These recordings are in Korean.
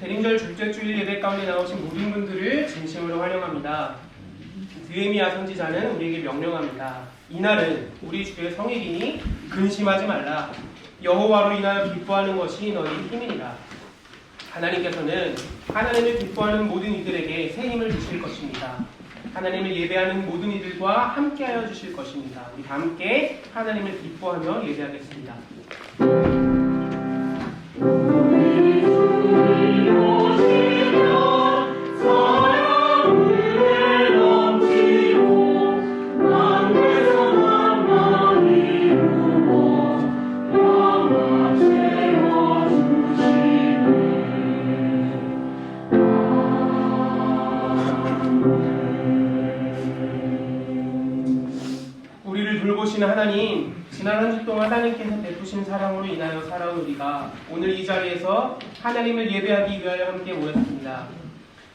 대림절 축제주일 예배 가운데 나오신 모든 분들을 진심으로 환영합니다. 느헤미야 선지자는 우리에게 명령합니다. 이날은 우리 주의 성일이니 근심하지 말라. 여호와로 인하여 기뻐하는 것이 너희 힘이니라. 하나님께서는 하나님을 기뻐하는 모든 이들에게 새 힘을 주실 것입니다. 하나님을 예배하는 모든 이들과 함께하여 주실 것입니다. 우리 다 함께 하나님을 기뻐하며 예배하겠습니다. 우리를 돌보시는 하나님, 지난 한 주 동안 하나님께서 베푸신 사랑으로 인하여 살아온 우리가 오늘 이 자리에서 하나님을 예배하기 위하여 함께 모였습니다.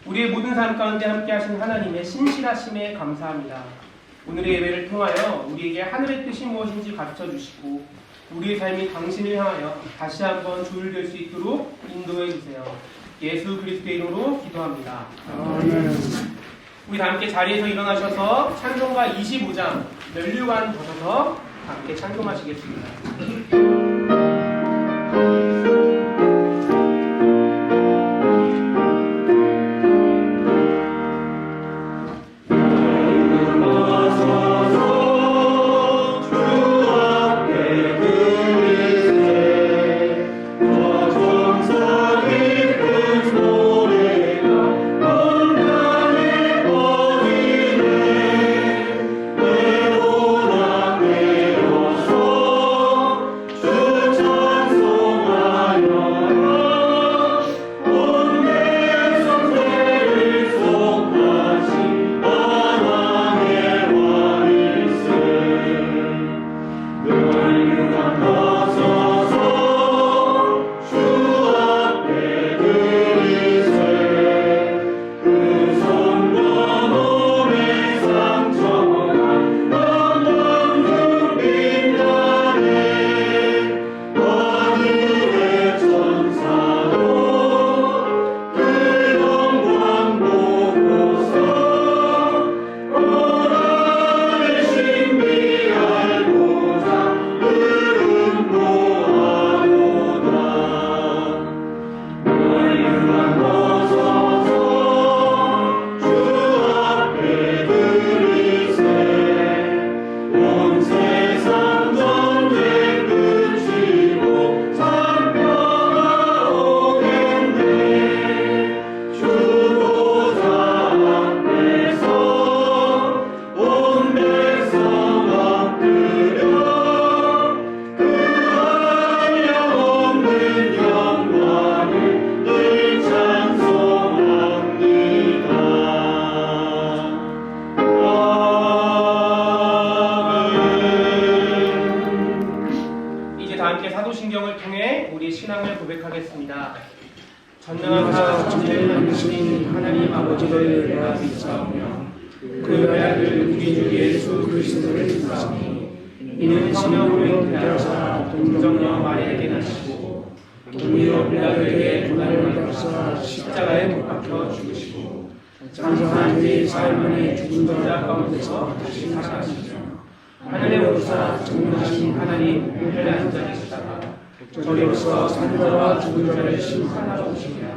우리의 모든 삶 가운데 함께 하신 하나님의 신실하심에 감사합니다. 오늘의 예배를 통하여 우리에게 하늘의 뜻이 무엇인지 가르쳐주시고 우리의 삶이 당신을 향하여 다시 한번 조율될 수 있도록 인도해 주세요. 예수 그리스도의 이름으로 기도합니다. 아멘. 우리 다 함께 자리에서 일어나셔서 찬송가 25장 면류관 벗어서 함께 찬송하시겠습니다. 사도신경을 통해 우리의 신앙을 고백하겠습니다. 전능하사 전능한 주신 하나님 아버지를 내가 믿사오며 그 아들 우리 주 예수 그리스도를 믿사오니 이는 성령으로 잉태하사 동정녀 마리아에게 나시고 동리로 빌라도에게 고난을 받으사 십자가에 못 박혀 죽으시고 장사한 뒤 사흘 만에 죽은 자 가운데서 다시 살아나시며 하늘에 오르사 전능하신 하나님 우편에 앉아 계시다가 저리로서 사는 자와 죽은 자를 심판하러 오시며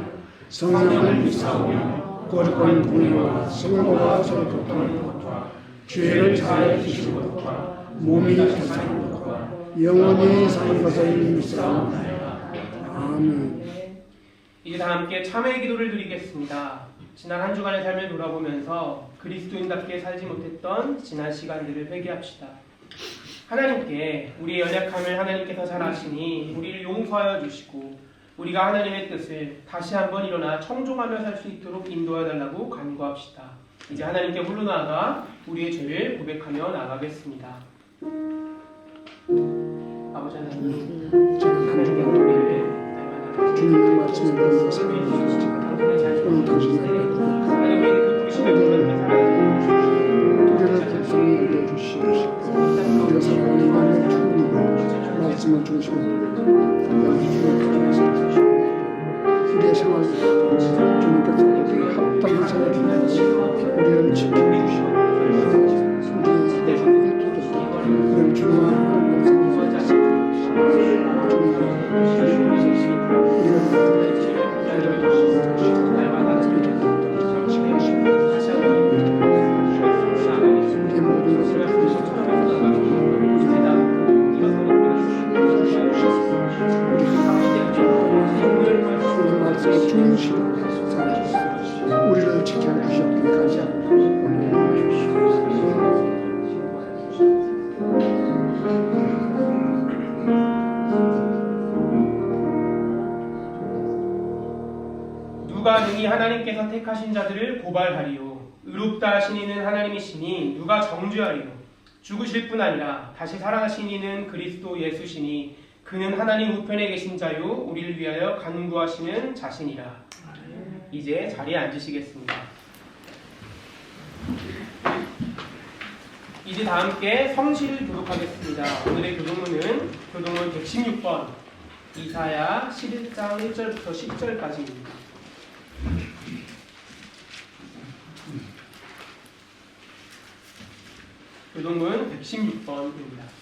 성령을 믿사오며 거룩한 공의와 성도와 서로 교통하는 것과 죄를 사하여 주시는 것과 몸이 사는 것과 영원히 사는 것을 믿사옵나이다. 아멘. 이제 다 함께 참회의 기도를 드리겠습니다. 지난 한 주간의 삶을 돌아보면서 그리스도인답게 살지 못했던 지난 시간들을 회개합시다. 하나님께 우리의 연약함을 하나님께서 잘 아시니 우리를 용서하여 주시고 우리가 하나님의 뜻을 다시 한번 일어나 청종하며 살 수 있도록 인도해 달라고 간구합시다. 이제 하나님께 홀로 나아가 우리의 죄를 고백하며 나가겠습니다. 아버지 하나님, 하나님의 우리를 주님의 말씀을 받으면서 당신의 자신을 하나님 우리는 그 부르심에 부르는 살아가는 우리를 결성을 내주시옵시고 우리가 살아가는 마음의 주님 말씀을 중심으로 우리의 생활 주님께서 우리에게 합당한 생활을 우리를 지켜주시고 우리를 주님과 우리를 지켜주셨기에 감사합니다. 누가 능히 하나님께서 택하신 자들을 고발하리요. 의롭다 하신 이는 하나님이시니 누가 정죄하리요. 죽으실 뿐 아니라 다시 살아나신 이는 그리스도 예수시니 그는 하나님 우편에 계신 자요 우리를 위하여 간구하시는 자신이라. 이제 자리에 앉으시겠습니다. 이제 다 함께 성시를 교독하겠습니다. 오늘의 교독문은 교독문 116번 이사야 11장 1절부터 10절까지입니다. 교독문 116번입니다.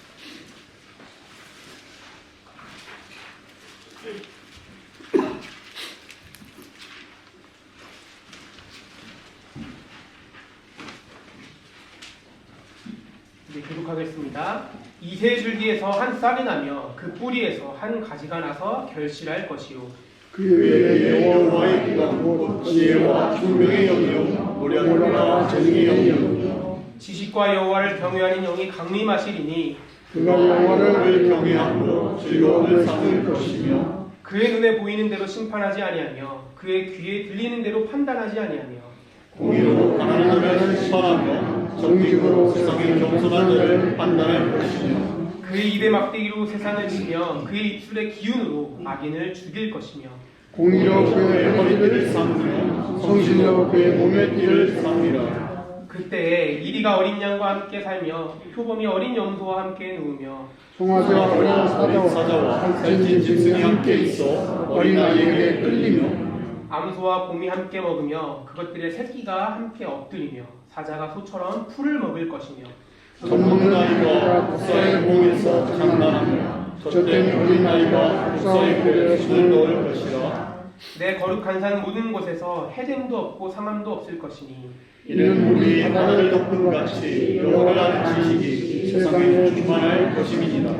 이제 교독하겠습니다. 이새 줄기에서 한 싹이 나며 그 뿌리에서 한 가지가 나서 결실할 것이요. 그의 여호와의 기가 곧 지혜와 총명의 영이요 노력과 정의의 영이요 지식과 여호와를 경외하는 영이 강림하시리니 그가 여호와를 경외함으로 즐거움을 삼을 것이며 그의 눈에 보이는 대로 심판하지 아니하며 그의 귀에 들리는 대로 판단하지 아니하며 공의로 가난한 자를 심판하며 정직으로 세상의 겸손한 자를 판단할 것이며 그의 입에 막대기로 세상을 치며 그의 입술의 기운으로 악인을 죽일 것이며 공의로 그의 허리를 삼으며 성실로 그의 몸의 띠를 삼으라. 그때에 이리가 어린 양과 함께 살며 표범이 어린 염소와 함께 누우며 송아지와 어린 사자와 살찐 짐승이 함께 있어 어린아이에게 끌리며 암소와 곰이 함께 먹으며 그것들의 새끼가 함께 엎드리며 사자가 소처럼 풀을 먹을 것이며 젖먹는 아이가 독사의 봉에서 장난하며 젖된 어린아이가 독사의 굴에 손을 넣을 것이라. 내 거룩한 산 모든 곳에서 해됨도 없고 상함도 없을 것이니 이는 우리 하늘을 덮은 같이 여호와를 아는 지식이 세상에 충만할 것임이니라.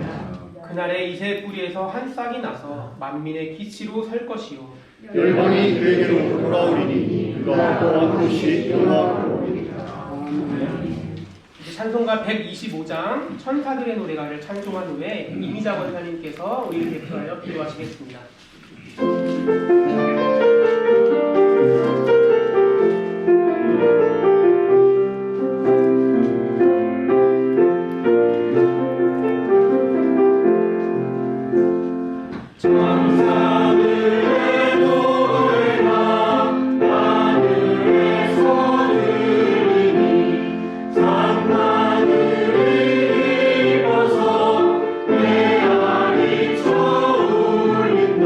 그날에 이새 뿌리에서 한 싹이 나서 만민의 기치로 설 것이요 열방이 그에게로 돌아오리니 그가 또한 곳이 영화로우리라. 이제 찬송가 125장 천사들의 노래가를 찬송한 후에 이미자 권사님께서 우리를 대표하여 기도하시겠습니다. 내 아리 쳐올린다.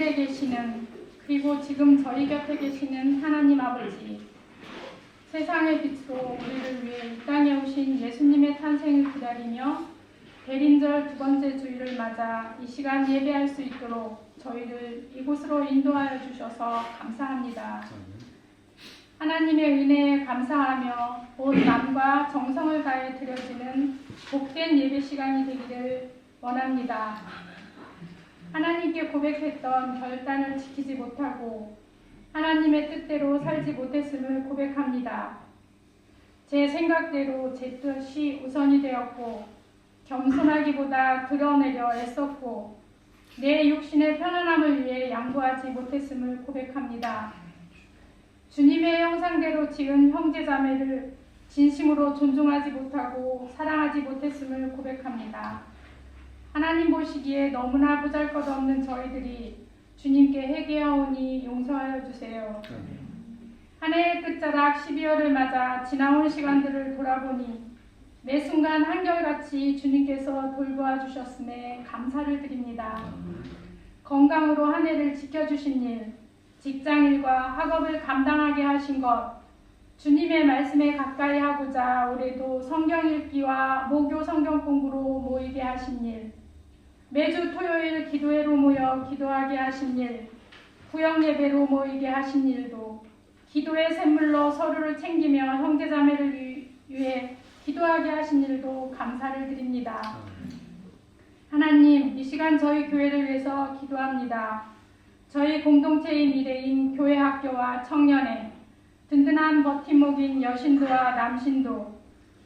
하늘에 계시는 그리고 지금 저희 곁에 계시는 하나님 아버지, 세상의 빛으로 우리를 위해 이 땅에 오신 예수님의 탄생을 기다리며 대림절 두 번째 주일을 맞아 이 시간 예배할 수 있도록 저희를 이곳으로 인도하여 주셔서 감사합니다. 하나님의 은혜에 감사하며 온 마음과 정성을 다해 드려지는 복된 예배 시간이 되기를 원합니다. 하나님께 고백했던 결단을 지키지 못하고 하나님의 뜻대로 살지 못했음을 고백합니다. 제 생각대로 제 뜻이 우선이 되었고 겸손하기보다 드러내려 애썼고 내 육신의 편안함을 위해 양보하지 못했음을 고백합니다. 주님의 형상대로 지은 형제자매를 진심으로 존중하지 못하고 사랑하지 못했음을 고백합니다. 하나님 보시기에 너무나 보잘것없는 저희들이 주님께 회개하오니 용서하여 주세요. 한 해의 끝자락 12월을 맞아 지나온 시간들을 돌아보니 매 순간 한결같이 주님께서 돌보아 주셨음에 감사를 드립니다. 건강으로 한 해를 지켜주신 일, 직장일과 학업을 감당하게 하신 것, 주님의 말씀에 가까이 하고자 올해도 성경 읽기와 모교 성경 공부로 모이게 하신 일, 매주 토요일 기도회로 모여 기도하게 하신 일, 구역 예배로 모이게 하신 일도, 기도의 샘물로 서로를 챙기며 형제자매를 위해 기도하게 하신 일도 감사를 드립니다. 하나님, 이 시간 저희 교회를 위해서 기도합니다. 저희 공동체의 미래인 교회 학교와 청년회, 든든한 버팀목인 여신도와 남신도,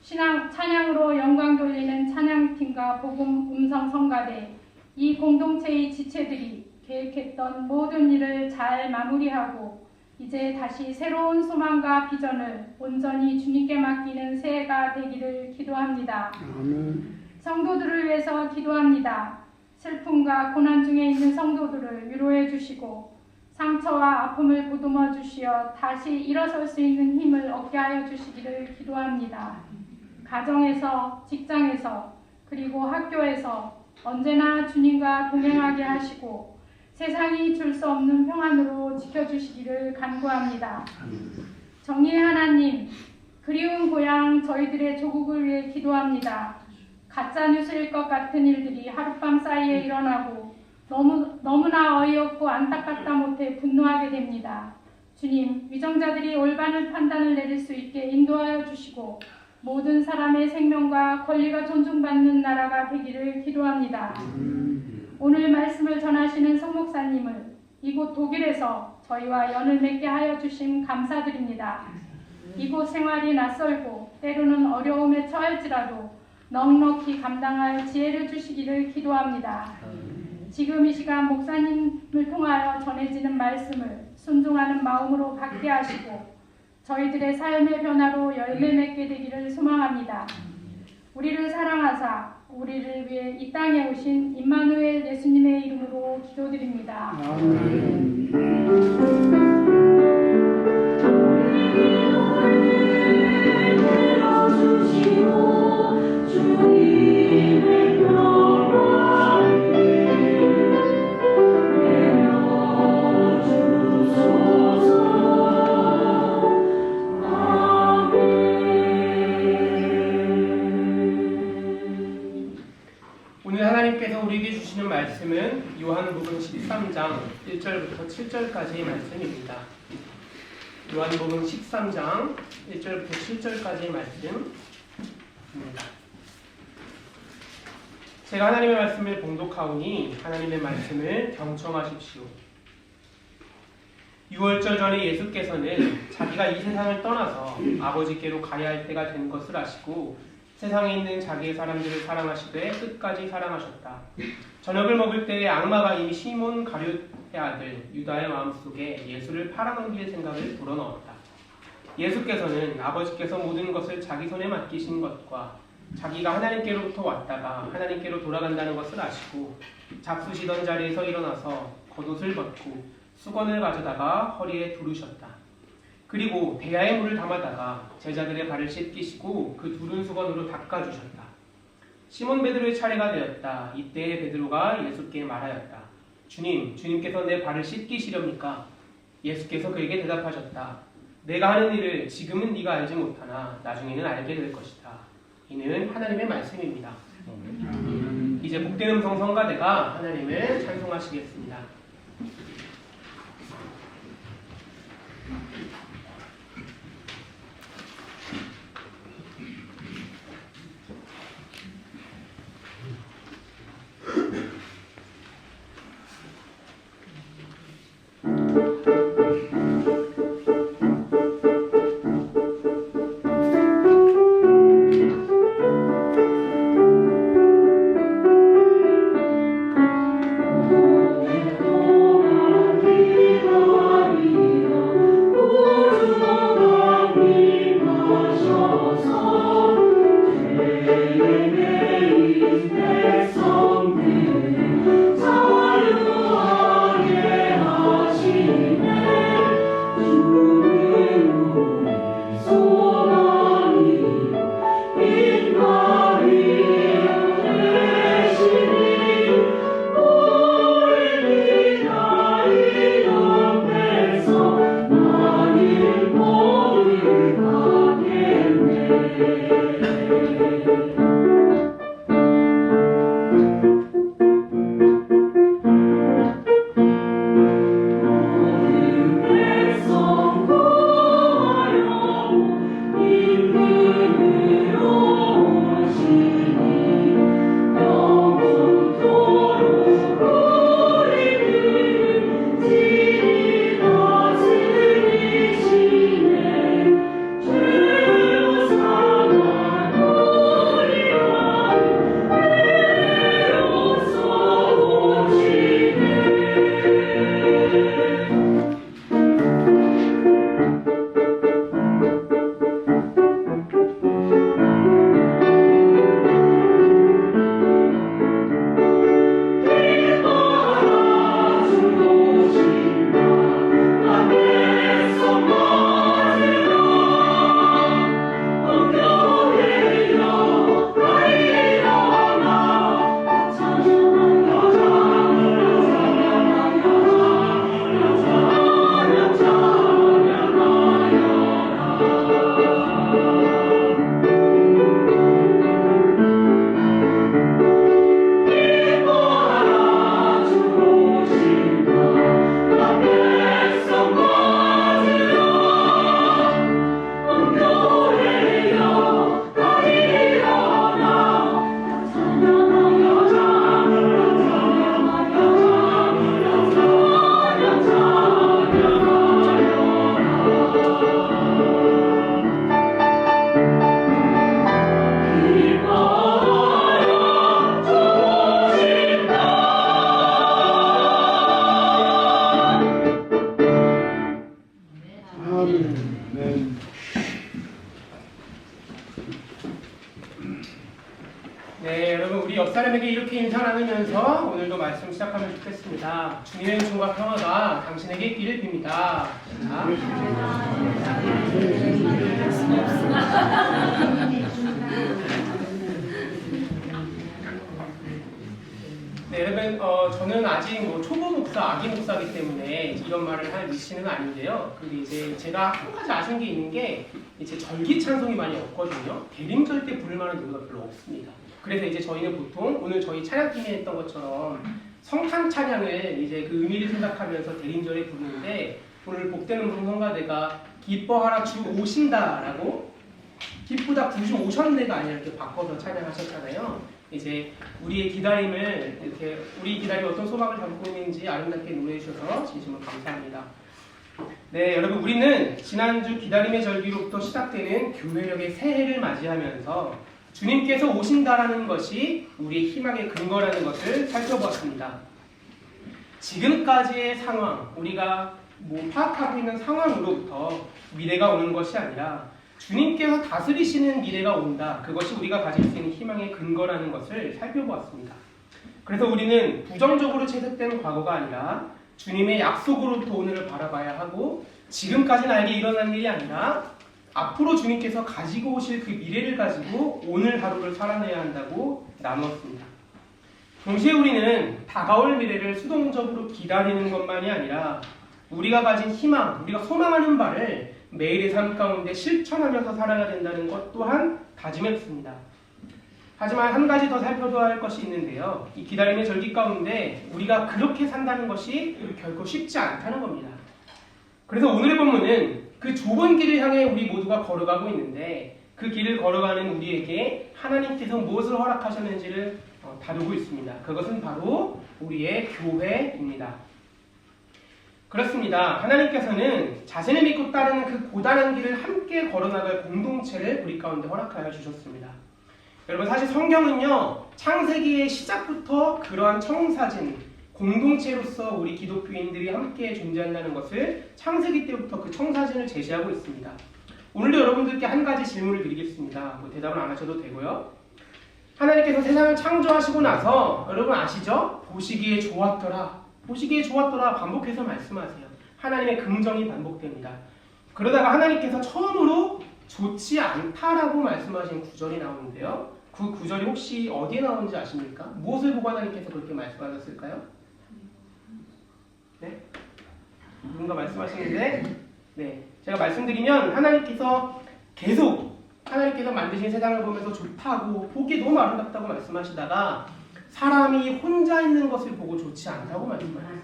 찬양으로 영광 돌리는 찬양팀과 복음 음성 성가대, 이 공동체의 지체들이 계획했던 모든 일을 잘 마무리하고 이제 다시 새로운 소망과 비전을 온전히 주님께 맡기는 새해가 되기를 기도합니다. 아멘. 성도들을 위해서 기도합니다. 슬픔과 고난 중에 있는 성도들을 위로해 주시고 상처와 아픔을 보듬어 주시어 다시 일어설 수 있는 힘을 얻게 하여 주시기를 기도합니다. 가정에서, 직장에서, 그리고 학교에서 언제나 주님과 동행하게 하시고 세상이 줄 수 없는 평안으로 지켜주시기를 간구합니다. 정의의 하나님, 그리운 고향 저희들의 조국을 위해 기도합니다. 가짜뉴스일 것 같은 일들이 하룻밤 사이에 일어나고 너무나 어이없고 안타깝다 못해 분노하게 됩니다. 주님, 위정자들이 올바른 판단을 내릴 수 있게 인도하여 주시고 모든 사람의 생명과 권리가 존중받는 나라가 되기를 기도합니다. 오늘 말씀을 전하시는 송 목사님을 이곳 독일에서 저희와 연을 맺게 하여 주심 감사드립니다. 이곳 생활이 낯설고 때로는 어려움에 처할지라도 넉넉히 감당할 지혜를 주시기를 기도합니다. 지금 이 시간 목사님을 통하여 전해지는 말씀을 순종하는 마음으로 받게 하시고 저희들의 삶의 변화로 열매 맺게 되기를 소망합니다. 우리를 사랑하사 우리를 위해 이 땅에 오신 임마누엘 예수님의 이름으로 기도드립니다. 아멘. 오늘 하나님께서 우리에게 주시는 말씀은 요한복음 13장 1절부터 7절까지의 말씀입니다. 요한복음 13장 1절부터 7절까지의 말씀입니다. 제가 하나님의 말씀을 봉독하오니 하나님의 말씀을 경청하십시오. 6월절 전에 예수께서는 자기가 이 세상을 떠나서 아버지께로 가야 할 때가 된 것을 아시고 세상에 있는 자기의 사람들을 사랑하시되 끝까지 사랑하셨다. 저녁을 먹을 때에 악마가 이미 시몬 가룟의 아들 유다의 마음속에 예수를 팔아넘길 생각을 불어넣었다. 예수께서는 아버지께서 모든 것을 자기 손에 맡기신 것과 자기가 하나님께로부터 왔다가 하나님께로 돌아간다는 것을 아시고 잡수시던 자리에서 일어나서 겉옷을 벗고 수건을 가져다가 허리에 두르셨다. 그리고 대야에 물을 담아다가 제자들의 발을 씻기시고 그 두른 수건으로 닦아주셨다. 시몬 베드로의 차례가 되었다. 이때 베드로가 예수께 말하였다. 주님께서 내 발을 씻기시렵니까? 예수께서 그에게 대답하셨다. 내가 하는 일을 지금은 네가 알지 못하나 나중에는 알게 될 것이다. 이는 하나님의 말씀입니다. 이제 복된 음성 성가대가 하나님을 찬송하시겠습니다. 네, 여러분 우리 옆 사람에게 이렇게 인사 나누면서 오늘도 말씀 시작하면 좋겠습니다. 주님의 은총과 평화가 당신에게 있기를 빕니다. 자. 네, 여러분 저는 아직 초보 목사, 아기 목사이기 때문에 이런 말을 할 위치는 아닌데요. 근데 이제 제가 한 가지 아쉬운 게 있는 게 이제 절기 찬송이 많이 없거든요. 대림절 때 부를 만한 노래가 별로 없습니다. 그래서 이제 저희는 보통 오늘 저희 찬양팀이 했던 것처럼 성탄 찬양을 이제 그 의미를 생각하면서 대림절에 부르는데 오늘 복된 음성 성가대가 기뻐하라 주 오신다라고 기쁘다 구주 오셨네가 아니라 이렇게 바꿔서 찬양하셨잖아요. 이제 우리의 기다림을 이렇게 우리 기다림이 어떤 소망을 담고 있는지 아름답게 노래해 주셔서 진심으로 감사합니다. 네, 여러분 우리는 지난주 기다림의 절기로부터 시작되는 교회력의 새해를 맞이하면서 주님께서 오신다라는 것이 우리의 희망의 근거라는 것을 살펴보았습니다. 지금까지의 상황, 우리가 파악하고 있는 상황으로부터 미래가 오는 것이 아니라 주님께서 다스리시는 미래가 온다. 그것이 우리가 가질 수 있는 희망의 근거라는 것을 살펴보았습니다. 그래서 우리는 부정적으로 채색된 과거가 아니라 주님의 약속으로부터 오늘을 바라봐야 하고 지금까지 나에게 일어난 일이 아니라 앞으로 주님께서 가지고 오실 그 미래를 가지고 오늘 하루를 살아내야 한다고 나누었습니다. 동시에 우리는 다가올 미래를 수동적으로 기다리는 것만이 아니라 우리가 가진 희망, 우리가 소망하는 바를 매일의 삶 가운데 실천하면서 살아야 된다는 것 또한 다짐했습니다. 하지만 한 가지 더 살펴봐야 할 것이 있는데요. 이 기다림의 절기 가운데 우리가 그렇게 산다는 것이 결코 쉽지 않다는 겁니다. 그래서 오늘의 본문은 그 좁은 길을 향해 우리 모두가 걸어가고 있는데 그 길을 걸어가는 우리에게 하나님께서 무엇을 허락하셨는지를 다루고 있습니다. 그것은 바로 우리의 교회입니다. 그렇습니다. 하나님께서는 자신을 믿고 따르는 그 고단한 길을 함께 걸어나갈 공동체를 우리 가운데 허락하여 주셨습니다. 여러분, 사실 성경은요, 창세기의 시작부터 그러한 청사진, 공동체로서 우리 기독교인들이 함께 존재한다는 것을 창세기 때부터 그 청사진을 제시하고 있습니다. 오늘도 여러분들께 한 가지 질문을 드리겠습니다. 대답은 안 하셔도 되고요. 하나님께서 세상을 창조하시고 나서 여러분 아시죠? 보시기에 좋았더라. 보시기에 좋았더라 반복해서 말씀하세요. 하나님의 긍정이 반복됩니다. 그러다가 하나님께서 처음으로 좋지 않다라고 말씀하신 구절이 나오는데요. 그 구절이 혹시 어디에 나오는지 아십니까? 무엇을 보고 하나님께서 그렇게 말씀하셨을까요? 네? 누군가 말씀하시는데 네, 제가 말씀드리면 하나님께서 만드신 세상을 보면서 좋다고 보기 너무 아름답다고 말씀하시다가 사람이 혼자 있는 것을 보고 좋지 않다고 말씀하셨어요.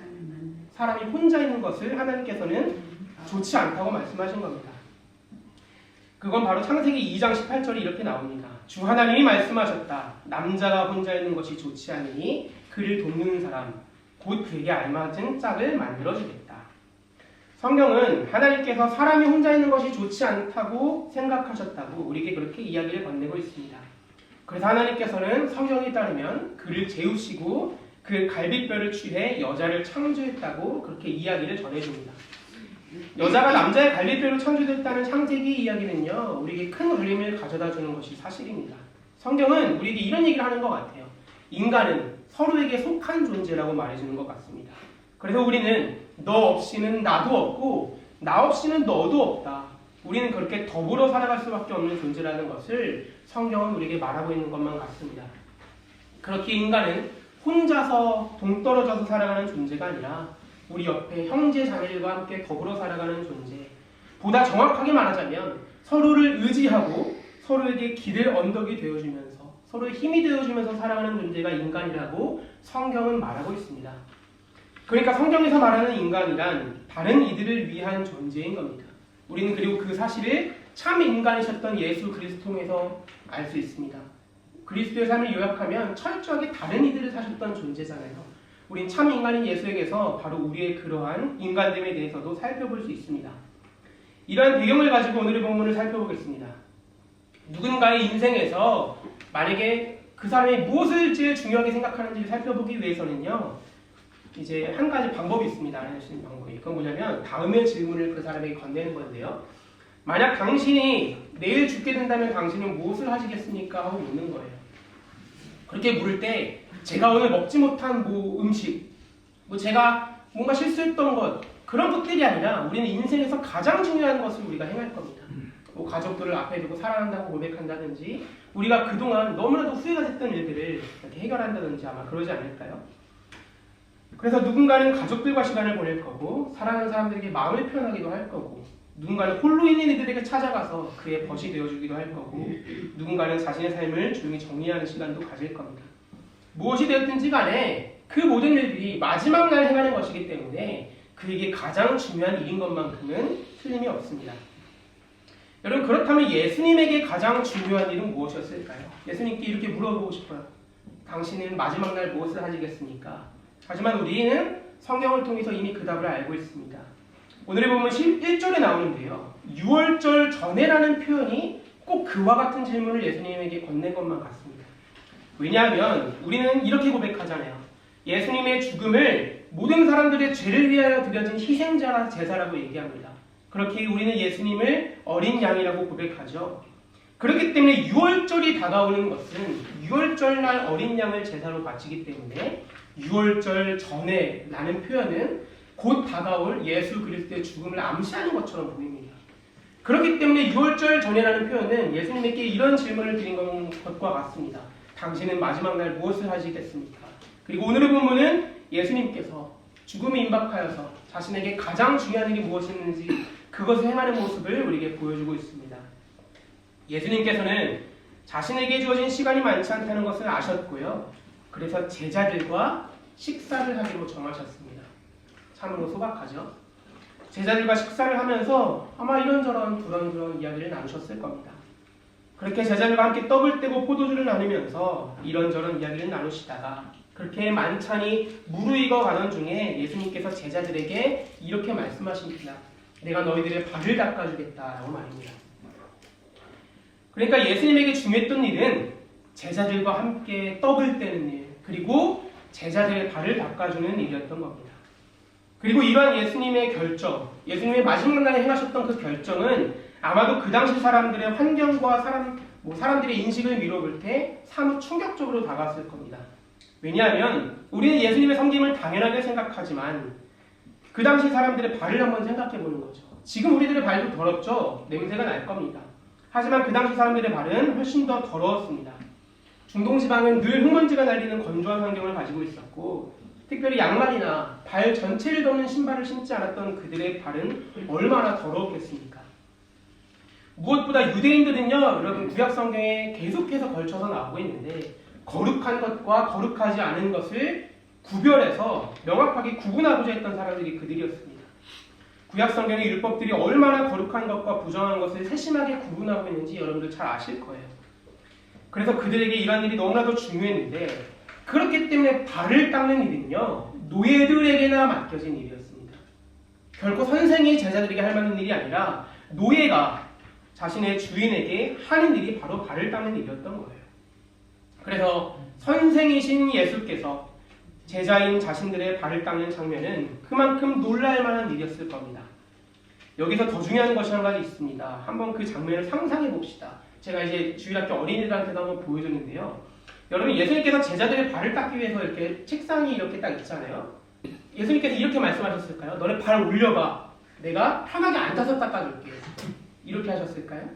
사람이 혼자 있는 것을 하나님께서는 좋지 않다고 말씀하신 겁니다. 그건 바로 창세기 2장 18절이 이렇게 나옵니다. 주 하나님이 말씀하셨다. 남자가 혼자 있는 것이 좋지 않으니 그를 돕는 사람 곧 그에게 알맞은 짝을 만들어주겠다. 성경은 하나님께서 사람이 혼자 있는 것이 좋지 않다고 생각하셨다고 우리에게 그렇게 이야기를 건네고 있습니다. 그래서 하나님께서는 성경에 따르면 그를 재우시고 그 갈빗뼈를 취해 여자를 창조했다고 그렇게 이야기를 전해줍니다. 여자가 남자의 갈빗뼈로 창조됐다는 창세기 이야기는요, 우리에게 큰 울림을 가져다 주는 것이 사실입니다. 성경은 우리에게 이런 얘기를 하는 것 같아요. 인간은 서로에게 속한 존재라고 말해주는 것 같습니다. 그래서 우리는 너 없이는 나도 없고 나 없이는 너도 없다. 우리는 그렇게 더불어 살아갈 수밖에 없는 존재라는 것을 성경은 우리에게 말하고 있는 것만 같습니다. 그렇게 인간은 혼자서 동떨어져서 살아가는 존재가 아니라 우리 옆에 형제 자매들과 함께 더불어 살아가는 존재, 보다 정확하게 말하자면 서로를 의지하고 서로에게 길을 언덕이 되어주면서 서로의 힘이 되어주면서 살아가는 존재가 인간이라고 성경은 말하고 있습니다. 그러니까 성경에서 말하는 인간이란 다른 이들을 위한 존재인 겁니다. 우리는 그리고 그 사실을 참 인간이셨던 예수 그리스도 통해서 알 수 있습니다. 그리스도의 삶을 요약하면 철저하게 다른 이들을 사셨던 존재잖아요. 우린 참 인간인 예수에게서 바로 우리의 그러한 인간됨에 대해서도 살펴볼 수 있습니다. 이러한 배경을 가지고 오늘의 본문을 살펴보겠습니다. 누군가의 인생에서 만약에 그 사람이 무엇을 제일 중요하게 생각하는지를 살펴보기 위해서는요, 이제 한 가지 방법이 있습니다. 하시는 방법이. 그건 뭐냐면 다음의 질문을 그 사람에게 건네는 건데요. 만약 당신이 내일 죽게 된다면 당신은 무엇을 하시겠습니까? 하고 묻는 거예요. 그렇게 물을 때 제가 오늘 먹지 못한 음식, 제가 뭔가 실수했던 것, 그런 것들이 아니라 우리는 인생에서 가장 중요한 것을 우리가 행할 겁니다. 가족들을 앞에 두고 사랑한다고 고백한다든지 우리가 그동안 너무나도 후회가 됐던 일들을 이렇게 해결한다든지 아마 그러지 않을까요? 그래서 누군가는 가족들과 시간을 보낼 거고 사랑하는 사람들에게 마음을 표현하기도 할 거고 누군가는 홀로 있는 이들에게 찾아가서 그의 벗이 되어주기도 할 거고 누군가는 자신의 삶을 조용히 정리하는 시간도 가질 겁니다. 무엇이 되었든지 간에 그 모든 일들이 마지막 날 행하는 것이기 때문에 그에게 가장 중요한 일인 것만큼은 틀림이 없습니다. 여러분, 그렇다면 예수님에게 가장 중요한 일은 무엇이었을까요? 예수님께 이렇게 물어보고 싶어요. 당신은 마지막 날 무엇을 하시겠습니까? 하지만 우리는 성경을 통해서 이미 그 답을 알고 있습니다. 오늘의 본문 1절에 나오는데요. 6월절 전에라는 표현이 꼭 그와 같은 질문을 예수님에게 건넨 것만 같습니다. 왜냐하면 우리는 이렇게 고백하잖아요. 예수님의 죽음을 모든 사람들의 죄를 위하여 드려진 희생자라 제사라고 얘기합니다. 그렇게 우리는 예수님을 어린 양이라고 고백하죠. 그렇기 때문에 6월절이 다가오는 것은 6월절 날 어린 양을 제사로 바치기 때문에 6월절 전에 라는 표현은 곧 다가올 예수 그리스도의 죽음을 암시하는 것처럼 보입니다. 그렇기 때문에 6월절 전에라는 표현은 예수님에게 이런 질문을 드린 것과 같습니다. 당신은 마지막 날 무엇을 하시겠습니까? 그리고 오늘의 본문은 예수님께서 죽음에 임박하여서 자신에게 가장 중요한 일이 무엇이었는지 그것을 행하는 모습을 우리에게 보여주고 있습니다. 예수님께서는 자신에게 주어진 시간이 많지 않다는 것을 아셨고요. 그래서 제자들과 식사를 하기로 정하셨습니다. 참으로 소박하죠? 제자들과 식사를 하면서 아마 이런저런 그런저런 이야기를 나누셨을 겁니다. 그렇게 제자들과 함께 떡을 떼고 포도주를 나누면서 이런저런 이야기를 나누시다가 그렇게 만찬이 무르익어 가던 중에 예수님께서 제자들에게 이렇게 말씀하십니다. 내가 너희들의 발을 닦아주겠다라고 말입니다. 그러니까 예수님에게 중요했던 일은 제자들과 함께 떡을 떼는 일, 그리고 제자들의 발을 닦아주는 일이었던 겁니다. 그리고 이러한 예수님의 결정, 예수님의 마지막 날에 행하셨던 그 결정은 아마도 그 당시 사람들의 환경과 사람들의 인식을 미뤄볼 때 사뭇 충격적으로 다가왔을 겁니다. 왜냐하면 우리는 예수님의 섬김을 당연하게 생각하지만 그 당시 사람들의 발을 한번 생각해 보는 거죠. 지금 우리들의 발도 더럽죠? 냄새가 날 겁니다. 하지만 그 당시 사람들의 발은 훨씬 더 더러웠습니다. 중동지방은 늘 흙먼지가 날리는 건조한 환경을 가지고 있었고 특별히 양말이나 발 전체를 덮는 신발을 신지 않았던 그들의 발은 얼마나 더러웠겠습니까? 무엇보다 유대인들은요, 여러분 구약성경에 계속해서 걸쳐서 나오고 있는데 거룩한 것과 거룩하지 않은 것을 구별해서 명확하게 구분하고자 했던 사람들이 그들이었습니다. 구약성경의 율법들이 얼마나 거룩한 것과 부정한 것을 세심하게 구분하고 있는지 여러분들 잘 아실 거예요. 그래서 그들에게 이런 일이 너무나도 중요했는데 그렇기 때문에 발을 닦는 일은요, 노예들에게나 맡겨진 일이었습니다. 결코 선생이 제자들에게 할 만한 일이 아니라 노예가 자신의 주인에게 하는 일이 바로 발을 닦는 일이었던 거예요. 그래서 선생이신 예수께서 제자인 자신들의 발을 닦는 장면은 그만큼 놀랄 만한 일이었을 겁니다. 여기서 더 중요한 것이 한 가지 있습니다. 한번 그 장면을 상상해 봅시다. 제가 이제 주일학교 어린이들한테도 한번 보여줬는데요. 여러분 예수님께서 제자들의 발을 닦기 위해서 이렇게 책상이 이렇게 딱 있잖아요. 예수님께서 이렇게 말씀하셨을까요? 너네 발 올려봐. 내가 편하게 앉아서 닦아줄게. 이렇게 하셨을까요?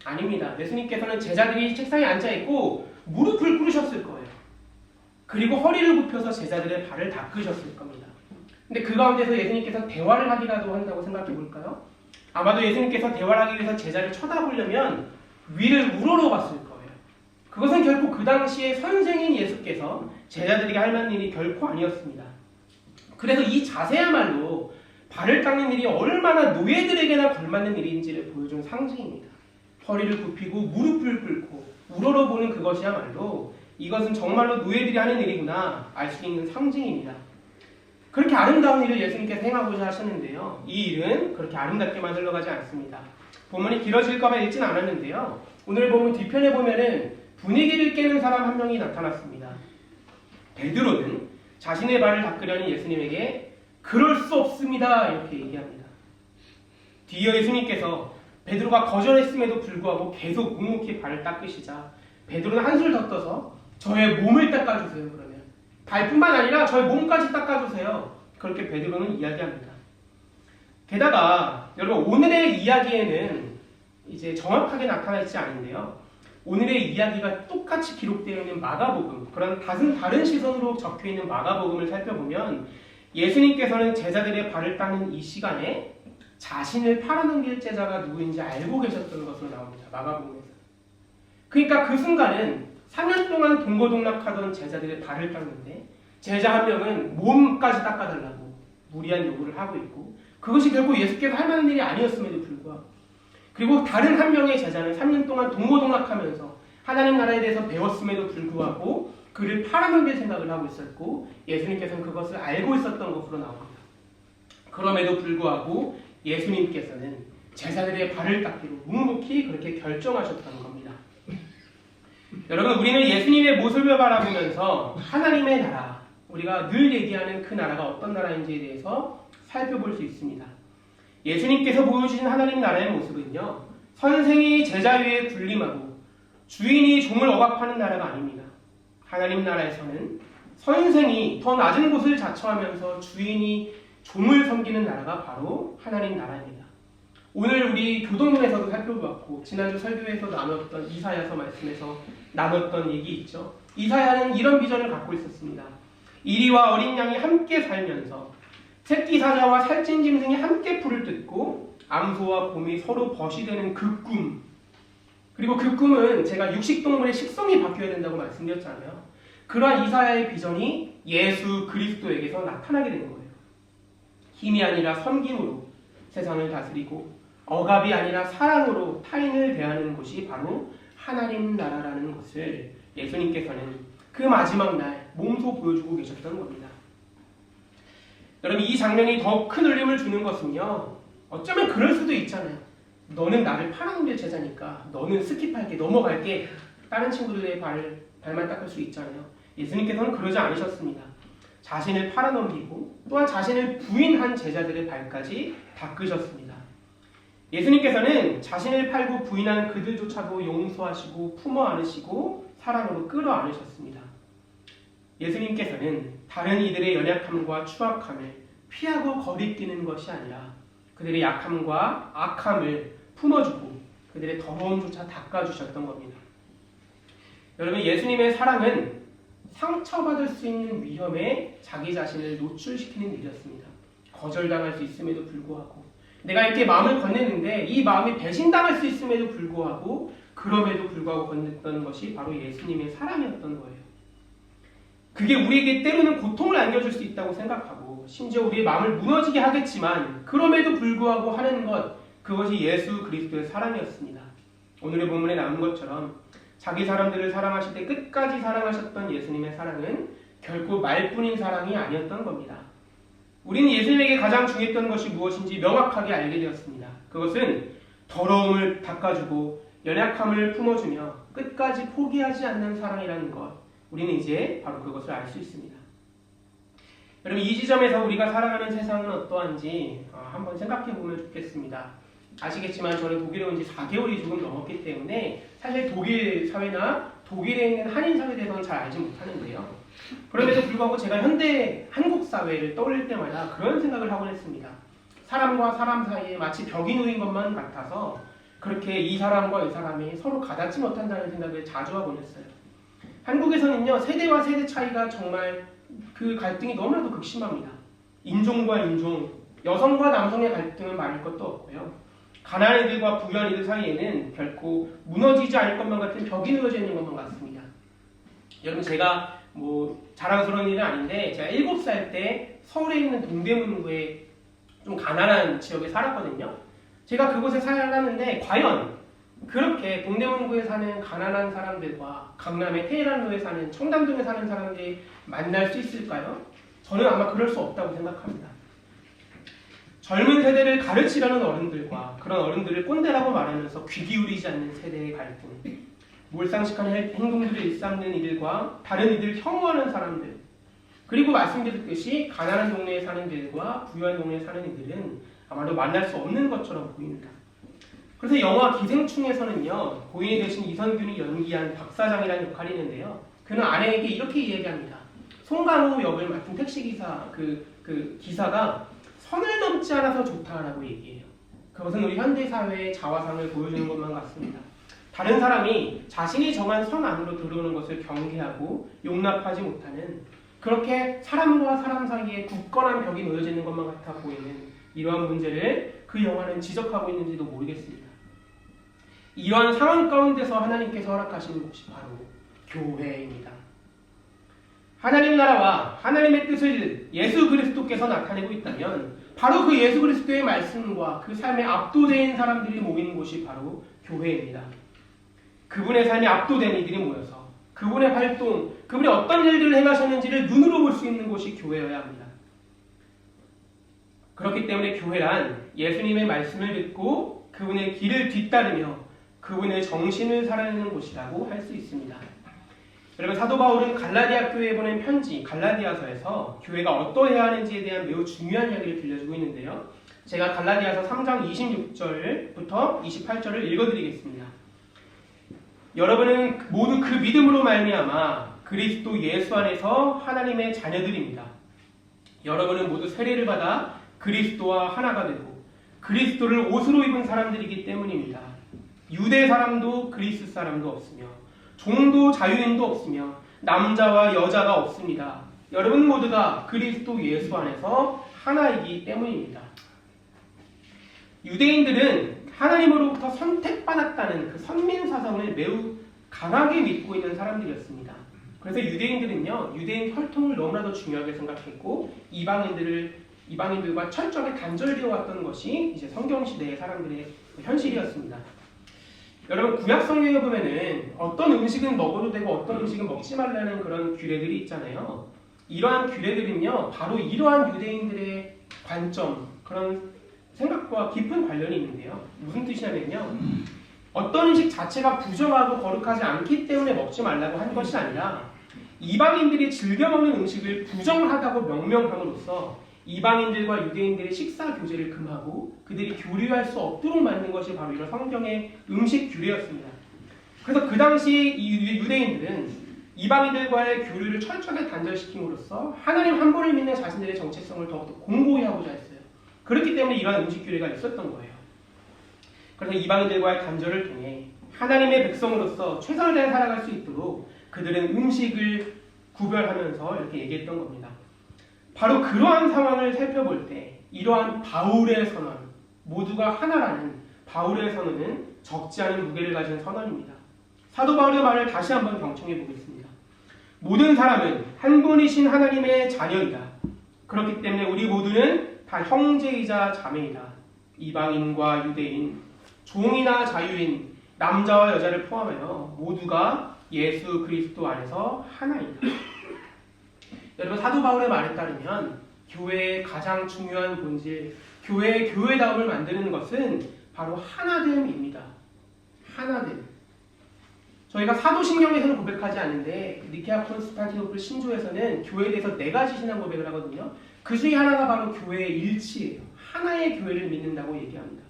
아닙니다. 예수님께서는 제자들이 책상에 앉아있고 무릎을 꿇으셨을 거예요. 그리고 허리를 굽혀서 제자들의 발을 닦으셨을 겁니다. 근데 그 가운데서 예수님께서 대화를 하기라도 한다고 생각해 볼까요? 아마도 예수님께서 대화를 하기 위해서 제자를 쳐다보려면 위를 우러러봤을 거예요. 그것은 결코 그 당시에 선생인 예수께서 제자들에게 할 만한 일이 결코 아니었습니다. 그래서 이 자세야말로 발을 닦는 일이 얼마나 노예들에게나 걸맞는 일인지를 보여준 상징입니다. 허리를 굽히고 무릎을 꿇고 우러러보는 그것이야말로 이것은 정말로 노예들이 하는 일이구나 알 수 있는 상징입니다. 그렇게 아름다운 일을 예수님께서 행하고자 하셨는데요. 이 일은 그렇게 아름답게만 흘러가지 않습니다. 본문이 길어질까봐 읽진 않았는데요. 오늘 본문 뒤편에 보면은 분위기를 깨는 사람 한 명이 나타났습니다. 베드로는 자신의 발을 닦으려는 예수님에게 그럴 수 없습니다 이렇게 얘기합니다. 뒤이어 예수님께서 베드로가 거절했음에도 불구하고 계속 묵묵히 발을 닦으시자 베드로는 한술 더 떠서 저의 몸을 닦아주세요. 그러면 발뿐만 아니라 저의 몸까지 닦아주세요. 그렇게 베드로는 이야기합니다. 게다가 여러분 오늘의 이야기에는 이제 정확하게 나타나 있지 않은데요. 오늘의 이야기가 똑같이 기록되어 있는 마가복음, 그런 다른 시선으로 적혀있는 마가복음을 살펴보면 예수님께서는 제자들의 발을 닦는 이 시간에 자신을 팔아넘길 제자가 누구인지 알고 계셨던 것으로 나옵니다. 마가복음에서. 그러니까 그 순간은 3년 동안 동고동락하던 제자들의 발을 닦는데 제자 한 명은 몸까지 닦아달라고 무리한 요구를 하고 있고 그것이 결국 예수께서 할 만한 일이 아니었음에도 불구하고 그리고 다른 한 명의 제자는 3년 동안 동고동락하면서 하나님 나라에 대해서 배웠음에도 불구하고 그를 팔아넘길 생각을 하고 있었고 예수님께서는 그것을 알고 있었던 것으로 나옵니다. 그럼에도 불구하고 예수님께서는 제자들의 발을 닦기로 묵묵히 그렇게 결정하셨다는 겁니다. 여러분 우리는 예수님의 모습을 바라보면서 하나님의 나라, 우리가 늘 얘기하는 그 나라가 어떤 나라인지에 대해서 살펴볼 수 있습니다. 예수님께서 보여주신 하나님 나라의 모습은요, 선생이 제자 위에 군림하고 주인이 종을 억압하는 나라가 아닙니다. 하나님 나라에서는 선생이 더 낮은 곳을 자처하면서 주인이 종을 섬기는 나라가 바로 하나님 나라입니다. 오늘 우리 교동문에서도 살펴보았고 지난주 설교에서 나눴던 이사야서 말씀에서 나눴던 얘기 있죠. 이사야는 이런 비전을 갖고 있었습니다. 이리와 어린 양이 함께 살면서 새끼 사자와 살찐 짐승이 함께 풀을 뜯고 암소와 곰이 서로 벗이 되는 그 꿈, 그리고 그 꿈은 제가 육식동물의 식성이 바뀌어야 된다고 말씀드렸잖아요. 그러한 이사야의 비전이 예수 그리스도에게서 나타나게 된 거예요. 힘이 아니라 섬김으로 세상을 다스리고 억압이 아니라 사랑으로 타인을 대하는 것이 바로 하나님 나라라는 것을 예수님께서는 그 마지막 날 몸소 보여주고 계셨던 겁니다. 여러분, 이 장면이 더 큰 울림을 주는 것은요, 어쩌면 그럴 수도 있잖아요. 너는 나를 팔아넘길 제자니까 너는 스킵할게, 넘어갈게, 다른 친구들의 발만 닦을 수 있잖아요. 예수님께서는 그러지 않으셨습니다. 자신을 팔아넘기고 또한 자신을 부인한 제자들의 발까지 닦으셨습니다. 예수님께서는 자신을 팔고 부인한 그들조차도 용서하시고 품어 안으시고 사랑으로 끌어 안으셨습니다. 예수님께서는 다른 이들의 연약함과 추악함을 피하고 거리끼는 것이 아니라 그들의 약함과 악함을 품어주고 그들의 더러움조차 닦아주셨던 겁니다. 여러분, 예수님의 사랑은 상처받을 수 있는 위험에 자기 자신을 노출시키는 일이었습니다. 거절당할 수 있음에도 불구하고, 내가 이렇게 마음을 건네는데 이 마음이 배신당할 수 있음에도 불구하고, 그럼에도 불구하고 건넸던 것이 바로 예수님의 사랑이었던 거예요. 그게 우리에게 때로는 고통을 안겨줄 수 있다고 생각하고 심지어 우리의 마음을 무너지게 하겠지만 그럼에도 불구하고 하는 것, 그것이 예수 그리스도의 사랑이었습니다. 오늘의 본문에 나온 것처럼 자기 사람들을 사랑하실 때 끝까지 사랑하셨던 예수님의 사랑은 결코 말뿐인 사랑이 아니었던 겁니다. 우리는 예수님에게 가장 중요했던 것이 무엇인지 명확하게 알게 되었습니다. 그것은 더러움을 닦아주고 연약함을 품어주며 끝까지 포기하지 않는 사랑이라는 것, 우리는 이제 바로 그것을 알 수 있습니다. 여러분, 이 지점에서 우리가 살아가는 세상은 어떠한지 한번 생각해 보면 좋겠습니다. 아시겠지만 저는 독일에 온 지 4개월이 조금 넘었기 때문에 사실 독일 사회나 독일에 있는 한인 사회에 대해서는 잘 알지 못하는데요. 그럼에도 불구하고 제가 현대 한국 사회를 떠올릴 때마다 그런 생각을 하곤 했습니다. 사람과 사람 사이에 마치 벽이 놓인 것만 같아서 그렇게 이 사람과 이 사람이 서로 가닿지 못한다는 생각을 자주 하곤 했어요. 한국에서는요, 세대와 세대 차이가 정말 그 갈등이 너무나도 극심합니다. 인종과 인종, 여성과 남성의 갈등은 말할 것도 없고요. 가난한 이들과 부유한 이들 사이에는 결코 무너지지 않을 것만 같은 벽이 놓여져 있는 것만 같습니다. 여러분, 제가 자랑스러운 일은 아닌데 제가 7살 때 서울에 있는 동대문구에 좀 가난한 지역에 살았거든요. 제가 그곳에 살았는데 과연 그렇게 동대문구에 사는 가난한 사람들과 강남의 테헤란로에 사는 청담동에 사는 사람들이 만날 수 있을까요? 저는 아마 그럴 수 없다고 생각합니다. 젊은 세대를 가르치려는 어른들과 그런 어른들을 꼰대라고 말하면서 귀 기울이지 않는 세대의 갈등, 몰상식한 행동들을 일삼는 이들과 다른 이들을 혐오하는 사람들, 그리고 말씀드렸듯이 가난한 동네에 사는 이들과 부유한 동네에 사는 이들은 아마도 만날 수 없는 것처럼 보입니다. 그래서 영화 기생충에서는요, 고인이 되신 이선균이 연기한 박사장이라는 역할이 있는데요, 그는 아내에게 이렇게 이야기합니다. 송강호 역을 맡은 택시기사 그 기사가 선을 넘지 않아서 좋다라고 얘기해요. 그것은 우리 현대사회의 자화상을 보여주는 것만 같습니다. 다른 사람이 자신이 정한 선 안으로 들어오는 것을 경계하고 용납하지 못하는, 그렇게 사람과 사람 사이에 굳건한 벽이 놓여져 있는 것만 같아 보이는 이러한 문제를 그 영화는 지적하고 있는지도 모르겠습니다. 이러한 상황 가운데서 하나님께서 허락하시는 곳이 바로 교회입니다. 하나님 나라와 하나님의 뜻을 예수 그리스도께서 나타내고 있다면 바로 그 예수 그리스도의 말씀과 그 삶에 압도된 사람들이 모이는 곳이 바로 교회입니다. 그분의 삶에 압도된 이들이 모여서 그분의 활동, 그분이 어떤 일들을 행하셨는지를 눈으로 볼 수 있는 곳이 교회여야 합니다. 그렇기 때문에 교회란 예수님의 말씀을 듣고 그분의 길을 뒤따르며 그분의 정신을 살아내는 곳이라고 할 수 있습니다. 여러분, 사도 바울은 갈라디아 교회에 보낸 편지 갈라디아서에서 교회가 어떠해야 하는지에 대한 매우 중요한 이야기를 들려주고 있는데요. 제가 갈라디아서 3장 26절부터 28절을 읽어드리겠습니다. 여러분은 모두 그 믿음으로 말미암아 그리스도 예수 안에서 하나님의 자녀들입니다. 여러분은 모두 세례를 받아 그리스도와 하나가 되고 그리스도를 옷으로 입은 사람들이기 때문입니다. 유대 사람도 그리스 사람도 없으며 종도 자유인도 없으며 남자와 여자가 없습니다. 여러분 모두가 그리스도 예수 안에서 하나이기 때문입니다. 유대인들은 하나님으로부터 선택받았다는 그 선민 사상을 매우 강하게 믿고 있는 사람들이었습니다. 그래서 유대인들은요, 유대인 혈통을 너무나도 중요하게 생각했고 이방인들과 철저하게 단절되어 왔던 것이 이제 성경 시대의 사람들의 현실이었습니다. 여러분 구약 성경에 보면은 어떤 음식은 먹어도 되고 어떤 음식은 먹지 말라는 그런 규례들이 있잖아요. 이러한 규례들은요, 바로 이러한 유대인들의 관점, 그런 생각과 깊은 관련이 있는데요. 무슨 뜻이냐면요, 어떤 음식 자체가 부정하고 거룩하지 않기 때문에 먹지 말라고 한 것이 아니라 이방인들이 즐겨 먹는 음식을 부정하다고 명명함으로써 이방인들과 유대인들의 식사 교제를 금하고 그들이 교류할 수 없도록 만든 것이 바로 이런 성경의 음식 규례였습니다. 그래서 그 당시 이 유대인들은 이방인들과의 교류를 철저하게 단절시킴으로써 하나님 한 분을 믿는 자신들의 정체성을 더욱더 공고히 하고자 했어요. 그렇기 때문에 이러한 음식 규례가 있었던 거예요. 그래서 이방인들과의 단절을 통해 하나님의 백성으로서 최선을 다해 살아갈 수 있도록 그들은 음식을 구별하면서 이렇게 얘기했던 겁니다. 바로 그러한 상황을 살펴볼 때 이러한 바울의 선언, 모두가 하나라는 바울의 선언은 적지 않은 무게를 가진 선언입니다. 사도 바울의 말을 다시 한번 경청해 보겠습니다. 모든 사람은 한 분이신 하나님의 자녀이다. 그렇기 때문에 우리 모두는 다 형제이자 자매이다. 이방인과 유대인, 종이나 자유인, 남자와 여자를 포함하여 모두가 예수 그리스도 안에서 하나이다. 여러분 사도 바울의 말에 따르면 교회의 가장 중요한 본질, 교회의 교회다움을 만드는 것은 바로 하나됨입니다. 하나됨. 저희가 사도신경에서는 고백하지 않는데 니케아 콘스탄티노플 신조에서는 교회에 대해서 4가지 신앙 고백을 하거든요. 그 중에 하나가 바로 교회의 일치예요. 하나의 교회를 믿는다고 얘기합니다.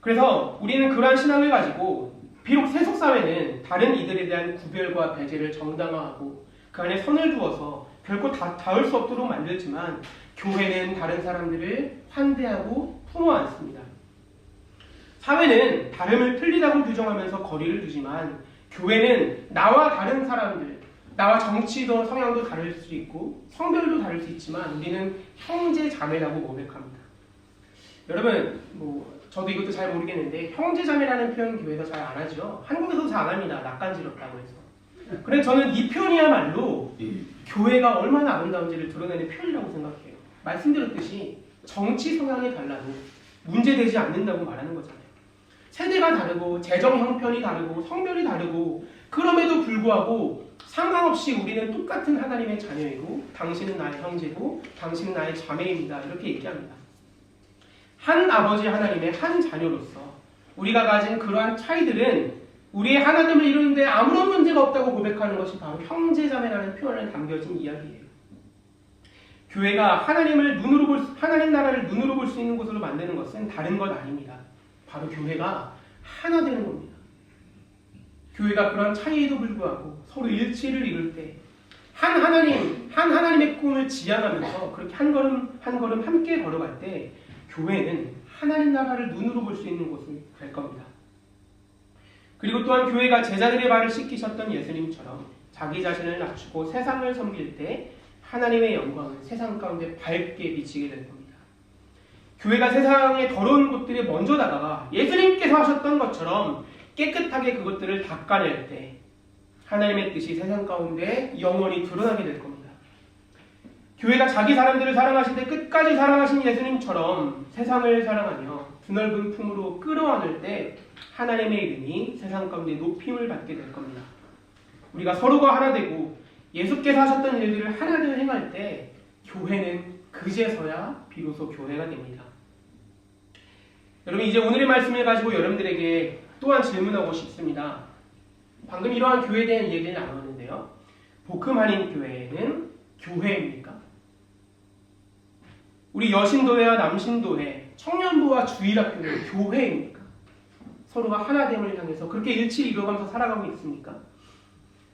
그래서 우리는 그러한 신앙을 가지고 비록 세속사회는 다른 이들에 대한 구별과 배제를 정당화하고 그 안에 선을 두어서 결코 닿을 수 없도록 만들지만 교회는 다른 사람들을 환대하고 품어 안습니다. 사회는 다름을 틀리다고 규정하면서 거리를 두지만 교회는 나와 다른 사람들, 나와 정치도 성향도 다를 수 있고 성별도 다를 수 있지만 우리는 형제 자매라고 고백합니다. 여러분 저도 이것도 잘 모르겠는데 형제 자매라는 표현 교회에서 잘 안 하죠. 한국에서도 잘 안 합니다. 낯간지럽다고 해서. 그런데 저는 이 표현이야말로 교회가 얼마나 아름다운지를 드러내는 표현이라고 생각해요. 말씀드렸듯이 정치 성향이 달라도 문제되지 않는다고 말하는 거잖아요. 세대가 다르고 재정 형편이 다르고 성별이 다르고 그럼에도 불구하고 상관없이 우리는 똑같은 하나님의 자녀이고 당신은 나의 형제고 당신은 나의 자매입니다. 이렇게 얘기합니다. 한 아버지 하나님의 한 자녀로서 우리가 가진 그러한 차이들은 우리의 하나됨을 이루는데 아무런 문제가 없다고 고백하는 것이 바로 형제자매라는 표현에 담겨진 이야기예요. 교회가 하나님 나라를 눈으로 볼 수 있는 곳으로 만드는 것은 다른 것 아닙니다. 바로 교회가 하나 되는 겁니다. 교회가 그런 차이에도 불구하고 서로 일치를 이룰 때 한 하나님의 꿈을 지향하면서 그렇게 한 걸음 한 걸음 함께 걸어갈 때 교회는 하나님 나라를 눈으로 볼 수 있는 곳이 될 겁니다. 그리고 또한 교회가 제자들의 발을 씻기셨던 예수님처럼 자기 자신을 낮추고 세상을 섬길 때 하나님의 영광은 세상 가운데 밝게 비치게 될 겁니다. 교회가 세상의 더러운 곳들에 먼저 다가가 예수님께서 하셨던 것처럼 깨끗하게 그것들을 닦아낼 때 하나님의 뜻이 세상 가운데 영원히 드러나게 될 겁니다. 교회가 자기 사람들을 사랑하실 때 끝까지 사랑하신 예수님처럼 세상을 사랑하며 드넓은 품으로 끌어안을 때 하나님의 이름이 세상 가운데 높임을 받게 될 겁니다. 우리가 서로가 하나 되고 예수께서 하셨던 일들을 하나되어 행할 때 교회는 그제서야 비로소 교회가 됩니다. 여러분 이제 오늘의 말씀을 가지고 여러분들에게 또한 질문하고 싶습니다. 방금 이러한 교회에 대한 얘기를 나눴는데요. 복음한인 교회는 교회입니까? 우리 여신도회와 남신도회, 청년부와 주일학교는 교회입니까? 서로가 하나됨을 향해서 그렇게 일치를 이루어가면서 살아가고 있습니까?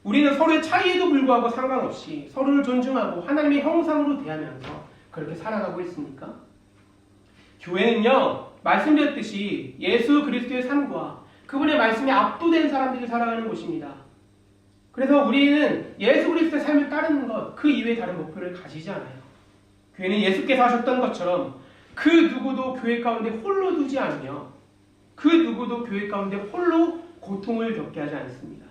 우리는 서로의 차이에도 불구하고 상관없이 서로를 존중하고 하나님의 형상으로 대하면서 그렇게 살아가고 있습니까? 교회는요, 말씀드렸듯이 예수 그리스도의 삶과 그분의 말씀에 압도된 사람들이 살아가는 곳입니다. 그래서 우리는 예수 그리스도의 삶을 따르는 것, 그 이외에 다른 목표를 가지지 않아요. 교회는 예수께서 하셨던 것처럼 그 누구도 교회 가운데 홀로 두지 않으며 그 누구도 교회 가운데 홀로 고통을 겪게 하지 않습니다.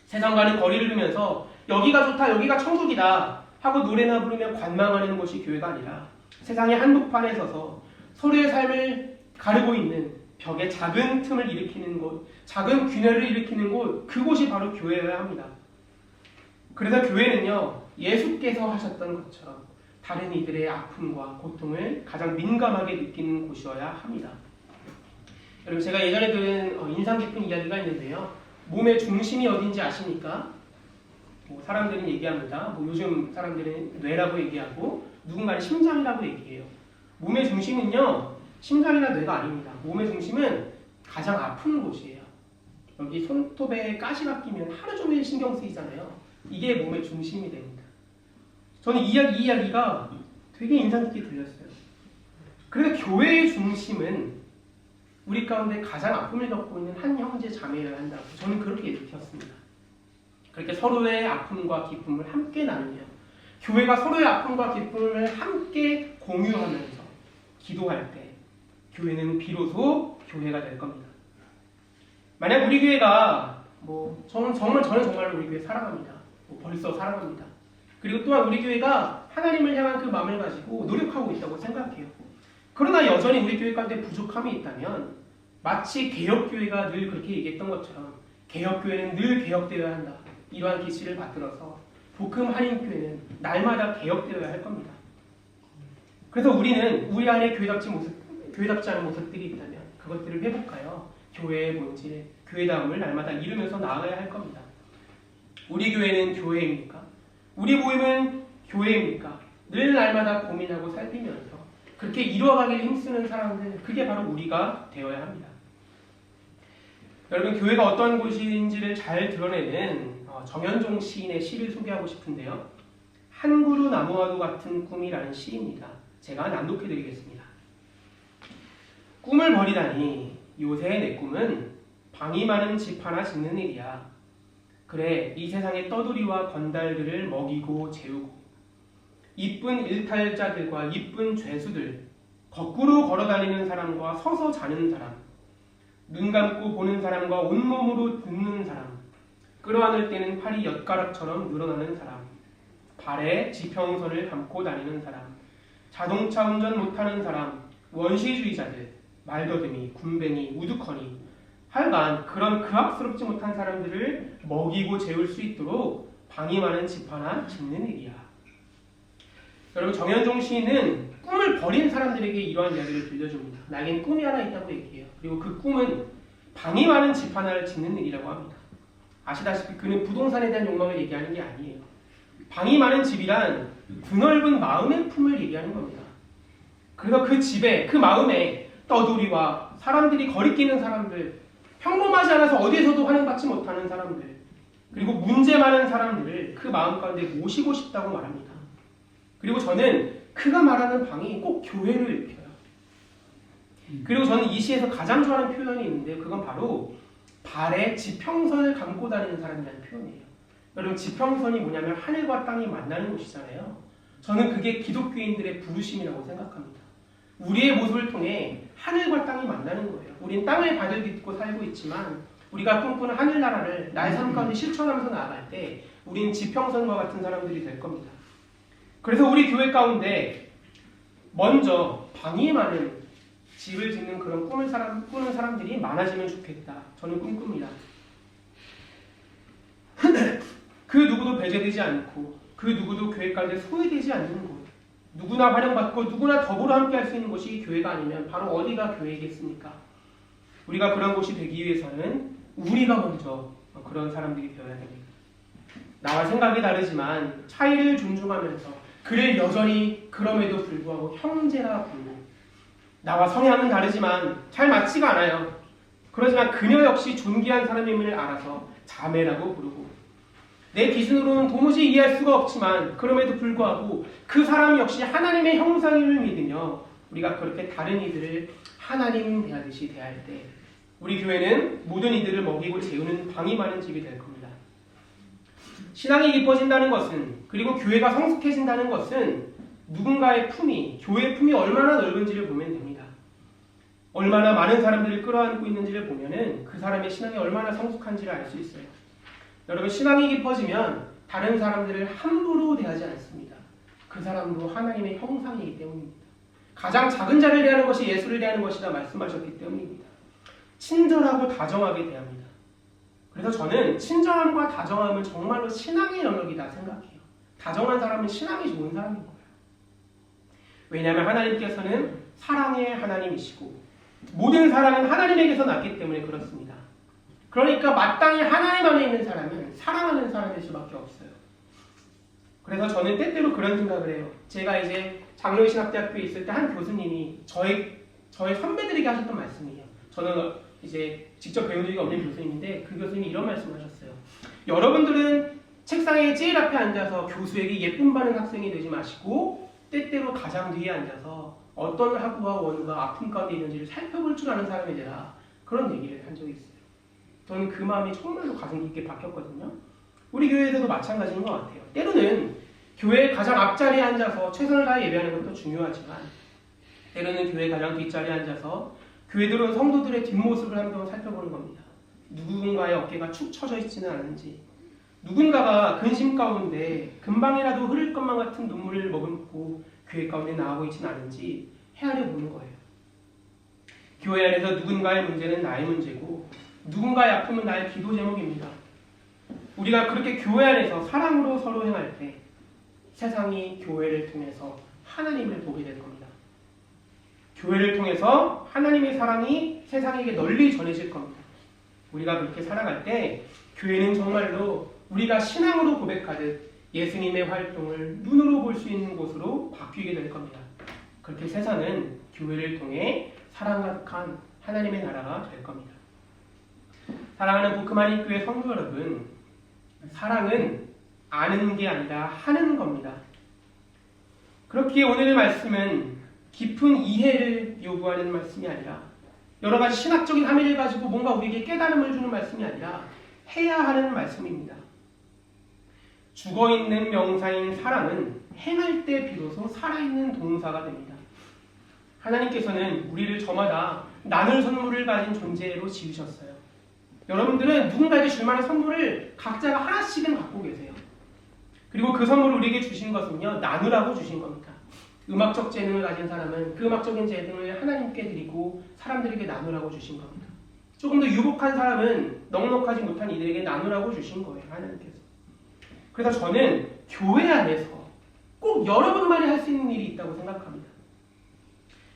세상과는 거리를 두면서 여기가 좋다, 여기가 천국이다 하고 노래나 부르며 관망하는 것이 교회가 아니라 세상의 한복판에 서서 서로의 삶을 가르고 있는 벽에 작은 틈을 일으키는 곳, 작은 균열을 일으키는 곳, 그곳이 바로 교회여야 합니다. 그래서 교회는요, 예수께서 하셨던 것처럼 다른 이들의 아픔과 고통을 가장 민감하게 느끼는 곳이어야 합니다. 여러분, 제가 예전에 들은 인상 깊은 이야기가 있는데요. 몸의 중심이 어딘지 아십니까? 사람들은 얘기합니다. 요즘 사람들은 뇌라고 얘기하고 누군가는 심장이라고 얘기해요. 몸의 중심은요, 심장이나 뇌가 아닙니다. 몸의 중심은 가장 아픈 곳이에요. 여기 손톱에 가시가 끼면 하루 종일 신경 쓰이잖아요. 이게 몸의 중심이 됩니다. 저는 이 이야기가 되게 인상 깊게 들렸어요. 그래서 교회의 중심은 우리 가운데 가장 아픔을 겪고 있는 한 형제 자매여야 한다고 저는 그렇게 느꼈습니다. 그렇게 서로의 아픔과 기쁨을 함께 나누며 교회가 서로의 아픔과 기쁨을 함께 공유하면서 기도할 때 교회는 비로소 교회가 될 겁니다. 만약 우리 교회가 저는 정말로 우리 교회 사랑합니다. 벌써 사랑합니다. 그리고 또한 우리 교회가 하나님을 향한 그 마음을 가지고 노력하고 있다고 생각해요. 그러나 여전히 우리 교회 가운데 부족함이 있다면 마치 개혁교회가 늘 그렇게 얘기했던 것처럼 개혁교회는 늘 개혁되어야 한다. 이러한 기치를 받들어서 복음 한인교회는 날마다 개혁되어야 할 겁니다. 그래서 우리는 우리 안에 교회답지 않은 모습들이 있다면 그것들을 회복하여 교회의 본질, 교회다움을 날마다 이루면서 나아가야 할 겁니다. 우리 교회는 교회입니까? 우리 모임은 교회입니까? 늘 날마다 고민하고 살피면서 그렇게 이루어가기를 힘쓰는 사람들, 그게 바로 우리가 되어야 합니다. 여러분, 교회가 어떤 곳인지를 잘 드러내는 정현종 시인의 시를 소개하고 싶은데요. 한 그루 나무와도 같은 꿈이라는 시입니다. 제가 낭독해드리겠습니다. 꿈을 버리다니 요새 내 꿈은 방이 많은 집 하나 짓는 일이야. 그래, 이 세상의 떠돌이와 건달들을 먹이고 재우고 이쁜 일탈자들과 이쁜 죄수들, 거꾸로 걸어다니는 사람과 서서 자는 사람, 눈 감고 보는 사람과 온몸으로 듣는 사람, 끌어안을 때는 팔이 엿가락처럼 늘어나는 사람, 발에 지평선을 감고 다니는 사람, 자동차 운전 못하는 사람, 원시주의자들, 말더듬이, 군뱅이, 우두커니, 하여간 그런 그악스럽지 못한 사람들을 먹이고 재울 수 있도록 방이 많은 집 하나 짓는 일이야. 여러분, 정현종 시인은 꿈을 버린 사람들에게 이러한 이야기를 들려줍니다. 나에겐 꿈이 하나 있다고 얘기해요. 그리고 그 꿈은 방이 많은 집 하나를 짓는 일이라고 합니다. 아시다시피 그는 부동산에 대한 욕망을 얘기하는 게 아니에요. 방이 많은 집이란 드넓은 마음의 품을 얘기하는 겁니다. 그래서 그 집에, 그 마음에 떠돌이와 사람들이 거리끼는 사람들, 평범하지 않아서 어디에서도 환영받지 못하는 사람들, 그리고 문제 많은 사람들을 그 마음 가운데 모시고 싶다고 말합니다. 그리고 저는 그가 말하는 방이 꼭 교회를 일으켜요. 그리고 저는 이 시에서 가장 좋아하는 표현이 있는데 그건 바로 발에 지평선을 감고 다니는 사람이라는 표현이에요. 여러분, 지평선이 뭐냐면 하늘과 땅이 만나는 곳이잖아요. 저는 그게 기독교인들의 부르심이라고 생각합니다. 우리의 모습을 통해 하늘과 땅이 만나는 거예요. 우린 땅을 발을 딛고 살고 있지만 우리가 꿈꾸는 하늘나라를 나의 삶 가운데 실천하면서 나아갈 때 우린 지평선과 같은 사람들이 될 겁니다. 그래서 우리 교회 가운데 먼저 방이 많은 집을 짓는 그런 꾸는 사람들이 많아지면 좋겠다. 저는 꿈꿉니다. 그 누구도 배제되지 않고 그 누구도 교회 가운데 소외되지 않는 곳, 누구나 환영받고 누구나 더불어 함께 할 수 있는 곳이 교회가 아니면 바로 어디가 교회겠습니까? 우리가 그런 곳이 되기 위해서는 우리가 먼저 그런 사람들이 되어야 됩니다. 나와 생각이 다르지만 차이를 존중하면서 그를 여전히 그럼에도 불구하고 형제라 부르고, 나와 성향은 다르지만 잘 맞지가 않아요. 그러지만 그녀 역시 존귀한 사람임을 알아서 자매라고 부르고, 내 기준으로는 도무지 이해할 수가 없지만 그럼에도 불구하고 그 사람 역시 하나님의 형상임을 믿으며 우리가 그렇게 다른 이들을 하나님 대하듯이 대할 때 우리 교회는 모든 이들을 먹이고 재우는 방이 많은 집이 될 겁니다. 신앙이 깊어진다는 것은, 그리고 교회가 성숙해진다는 것은 누군가의 품이, 교회의 품이 얼마나 넓은지를 보면 됩니다. 얼마나 많은 사람들을 끌어안고 있는지를 보면은 그 사람의 신앙이 얼마나 성숙한지를 알 수 있어요. 여러분, 신앙이 깊어지면 다른 사람들을 함부로 대하지 않습니다. 그 사람도 하나님의 형상이기 때문입니다. 가장 작은 자를 대하는 것이 예수를 대하는 것이다 말씀하셨기 때문입니다. 친절하고 다정하게 대합니다. 그래서 저는 친절함과 다정함은 정말로 신앙의 영역이다 생각해요. 다정한 사람은 신앙이 좋은 사람인 거예요. 왜냐하면 하나님께서는 사랑의 하나님이시고 모든 사랑은 하나님에게서 났기 때문에 그렇습니다. 그러니까 마땅히 하나님 안에 있는 사람은 사랑하는 사람일 수밖에 없어요. 그래서 저는 때때로 그런 생각을 해요. 제가 이제 장로신학대학교에 있을 때 한 교수님이 저희 선배들에게 하셨던 말씀이에요. 저는 이제 직접 배운 적이 없는 교수님인데 그 교수님이 이런 말씀을 하셨어요. 여러분들은 책상에 제일 앞에 앉아서 교수에게 예쁨 받는 학생이 되지 마시고 때때로 가장 뒤에 앉아서 어떤 학우와 원우가 아픔 가운데 있는지를 살펴볼 줄 아는 사람이 되라. 그런 얘기를 한 적이 있어요. 저는 그 마음이 정말로 가슴 깊게 박혔거든요. 우리 교회에서도 마찬가지인 것 같아요. 때로는 교회의 가장 앞자리에 앉아서 최선을 다해 예배하는 것도 중요하지만 때로는 교회 가장 뒷자리에 앉아서 교회 들어온 성도들의 뒷모습을 한번 살펴보는 겁니다. 누군가의 어깨가 축 처져 있지는 않은지, 누군가가 근심 가운데 금방이라도 흐를 것만 같은 눈물을 머금고 교회 가운데 나오고 있지는 않은지 헤아려 보는 거예요. 교회 안에서 누군가의 문제는 나의 문제고 누군가의 아픔은 나의 기도 제목입니다. 우리가 그렇게 교회 안에서 사랑으로 서로 행할 때 세상이 교회를 통해서 하나님을 보게 될 겁니다. 교회를 통해서 하나님의 사랑이 세상에게 널리 전해질 겁니다. 우리가 그렇게 살아갈 때 교회는 정말로 우리가 신앙으로 고백하듯 예수님의 활동을 눈으로 볼 수 있는 곳으로 바뀌게 될 겁니다. 그렇게 세상은 교회를 통해 사랑 가득한 하나님의 나라가 될 겁니다. 사랑하는 보크마니 교회 성도 여러분, 사랑은 아는 게 아니라 하는 겁니다. 그렇기에 오늘의 말씀은 깊은 이해를 요구하는 말씀이 아니라 여러 가지 신학적인 함의를 가지고 뭔가 우리에게 깨달음을 주는 말씀이 아니라 해야 하는 말씀입니다. 죽어있는 명사인 사랑은 행할 때 비로소 살아있는 동사가 됩니다. 하나님께서는 우리를 저마다 나눌 선물을 가진 존재로 지으셨어요. 여러분들은 누군가에게 줄 만한 선물을 각자가 하나씩은 갖고 계세요. 그리고 그 선물을 우리에게 주신 것은요, 나누라고 주신 겁니다. 음악적 재능을 가진 사람은 그 음악적인 재능을 하나님께 드리고 사람들에게 나누라고 주신 겁니다. 조금 더 유복한 사람은 넉넉하지 못한 이들에게 나누라고 주신 거예요, 하나님께서. 그래서 저는 교회 안에서 꼭 여러분만이 할 수 있는 일이 있다고 생각합니다.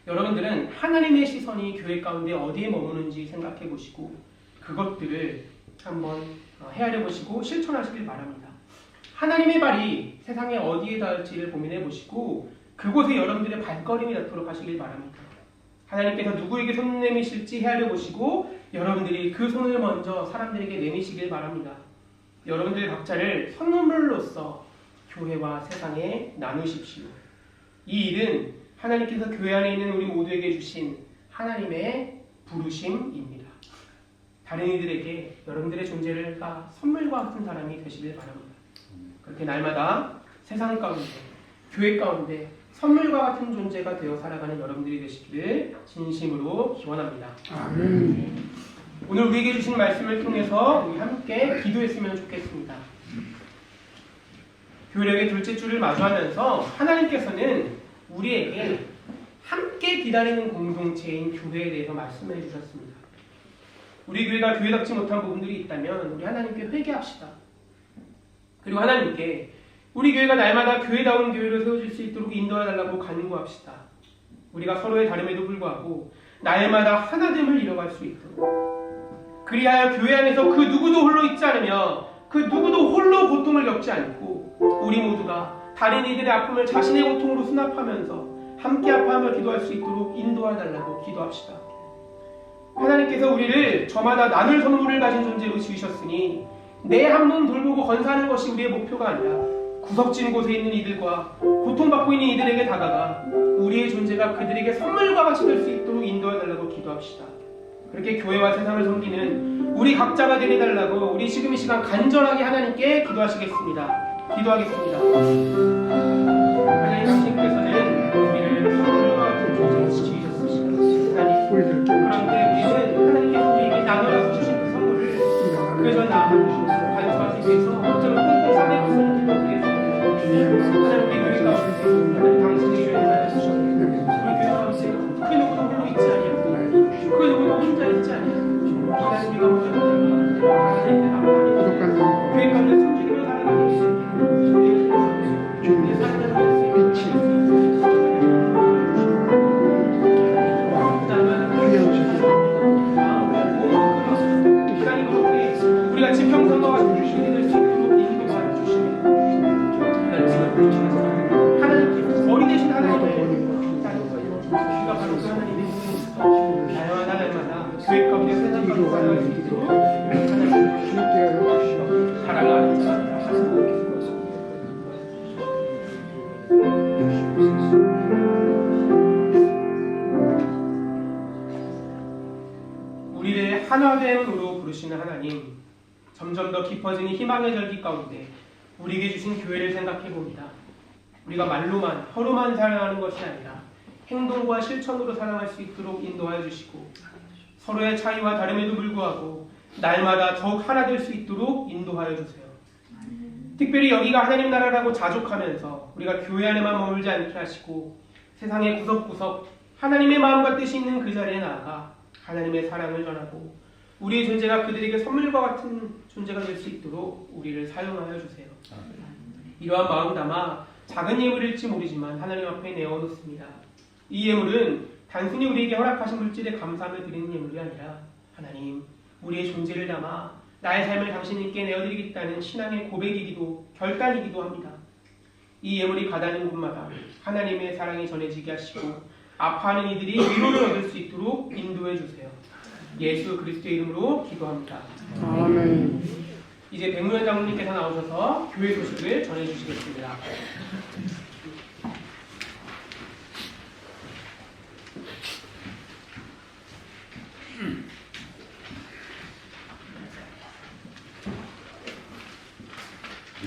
여러분들은 하나님의 시선이 교회 가운데 어디에 머무는지 생각해 보시고 그것들을 한번 헤아려 보시고 실천하시길 바랍니다. 하나님의 발이 세상에 어디에 닿을지를 고민해 보시고 그곳에 여러분들의 발걸음이 닿도록 하시길 바랍니다. 하나님께서 누구에게 손 내미실지 헤아려 보시고 여러분들이 그 손을 먼저 사람들에게 내미시길 바랍니다. 여러분들 각자를 선물로서 교회와 세상에 나누십시오. 이 일은 하나님께서 교회 안에 있는 우리 모두에게 주신 하나님의 부르심입니다. 다른 이들에게 여러분들의 존재가 선물과 같은 사람이 되시길 바랍니다. 그렇게 날마다 세상 가운데, 교회 가운데 선물과 같은 존재가 되어 살아가는 여러분들이 되시기를 진심으로 기원합니다. 아멘. 오늘 우리에게 주신 말씀을 통해서 우리 함께 기도했으면 좋겠습니다. 교회력의 둘째 주를 마주하면서 하나님께서는 우리에게 함께 기다리는 공동체인 교회에 대해서 말씀해 주셨습니다. 우리 교회가 교회답지 못한 부분들이 있다면 우리 하나님께 회개합시다. 그리고 하나님께 우리 교회가 날마다 교회다운 교회로 세워질 수 있도록 인도해달라고 간구합시다. 우리가 서로의 다름에도 불구하고 날마다 하나됨을 이뤄갈 수 있도록, 그리하여 교회 안에서 그 누구도 홀로 있지 않으며 그 누구도 홀로 고통을 겪지 않고 우리 모두가 다른 이들의 아픔을 자신의 고통으로 수납하면서 함께 아파하며 기도할 수 있도록 인도해달라고 기도합시다. 하나님께서 우리를 저마다 나눌 선물을 가진 존재로 지으셨으니 내 한 몸 돌보고 건사하는 것이 우리의 목표가 아니라 구석진 곳에 있는 이들과 고통받고 있는 이들에게 다가가 우리의 존재가 그들에게 선물과 같이 될 수 있도록 인도해달라고 기도합시다. 그렇게 교회와 세상을 섬기는 우리 각자가 되게 달라고 우리 지금 이 시간 간절하게 하나님께 기도하시겠습니다. 기도하겠습니다. 하나님 당신께서는 우리를 선물과 같은 존재로 지으셨습니다. 하나님, 그런데 우리는 하나님께서 우리에게 나눠 주신 그 선물을 그저 단수하기 위해서 어쩌면 꽁꽁 싸매고 쓰는 것을 위해서 하나님 우리 교회 가운데 하나님 당신의 교회를 하셨습니다. 우리 교회 가운데 그 누구도 홀로 있지 아니하고 그 누구도 혼자 있지 아니하고 하나님 우리가 모여 하나님께 나와 교회 가운데 숨죽이며 살아가고 있습니다. 우리의 삶을 우리가 지평선거가 주시게 될 수 있도록 인도하여 주시면 하나님께 머리 대신 하나님의 우리가 바로 그 하나님의 다양한 하나님마다 교회 가운데 세상 가운데 살아갈 수 있도록 하나님의 사랑을 하시고 우리를 하나됨으로 부르시는 하나님, 점점 더 깊어지는 희망의 절기 가운데 우리에게 주신 교회를 생각해 봅니다. 우리가 말로만 허로만 사랑하는 것이 아니라 행동과 실천으로 사랑할 수 있도록 인도하여 주시고 서로의 차이와 다름에도 불구하고 날마다 더욱 하나 될 수 있도록 인도하여 주세요. 특별히 여기가 하나님 나라라고 자족하면서 우리가 교회 안에만 머물지 않게 하시고 세상의 구석구석 하나님의 마음과 뜻이 있는 그 자리에 나아가 하나님의 사랑을 전하고 우리의 존재가 그들에게 선물과 같은 존재가 될 수 있도록 우리를 사용하여 주세요. 이러한 마음 담아 작은 예물일지 모르지만 하나님 앞에 내어놓습니다. 이 예물은 단순히 우리에게 허락하신 물질에 감사함을 드리는 예물이 아니라 하나님, 우리의 존재를 담아 나의 삶을 당신님께 내어드리겠다는 신앙의 고백이기도 결단이기도 합니다. 이 예물이 가닿는 곳마다 하나님의 사랑이 전해지게 하시고 아파하는 이들이 위로를 얻을 수 있도록 인도해 주세요. 예수 그리스도의 이름으로 기도합니다. 아멘. 이제 백무현 장로님께서 나오셔서 교회 소식을 전해주시겠습니다.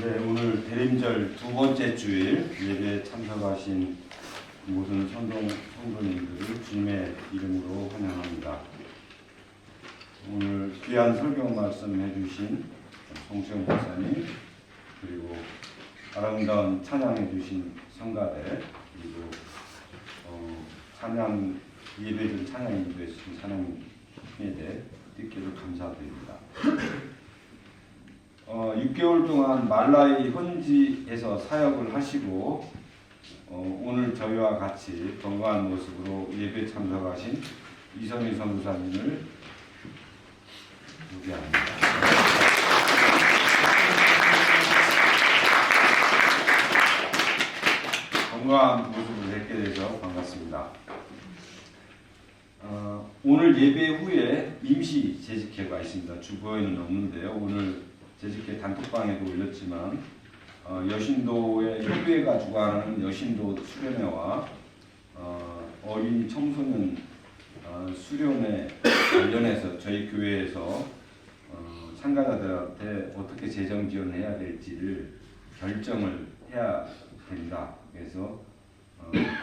네, 오늘 대림절 두 번째 주일 예배에 참석하신 모든 성도님들을 주님의 이름으로 환영합니다. 오늘 귀한 설교 말씀 해주신 송수영 목사님, 그리고 아름다운 찬양해 주신 성가대, 그리고 찬양 예배를 찬양 인도해 주신 찬양회대 뜻깊게도 감사드립니다. 6개월 동안 말라이 현지에서 사역을 하시고 오늘 저희와 같이 건강한 모습으로 예배 참석하신 이선희 선교사님을 소개합니다. 건강한 모습을 뵙게 돼서 반갑습니다. 오늘 예배 후에 임시 재직회가 있습니다. 주보에는 없는데요. 오늘 재직회 단톡방에도 올렸지만 여신도의 협의회가 주관하는 여신도 수련회와 어린 청소년 수련회 관련해서 저희 교회에서 참가자들한테 어떻게 재정 지원해야 될지를 결정을 해야 됩니다. 그래서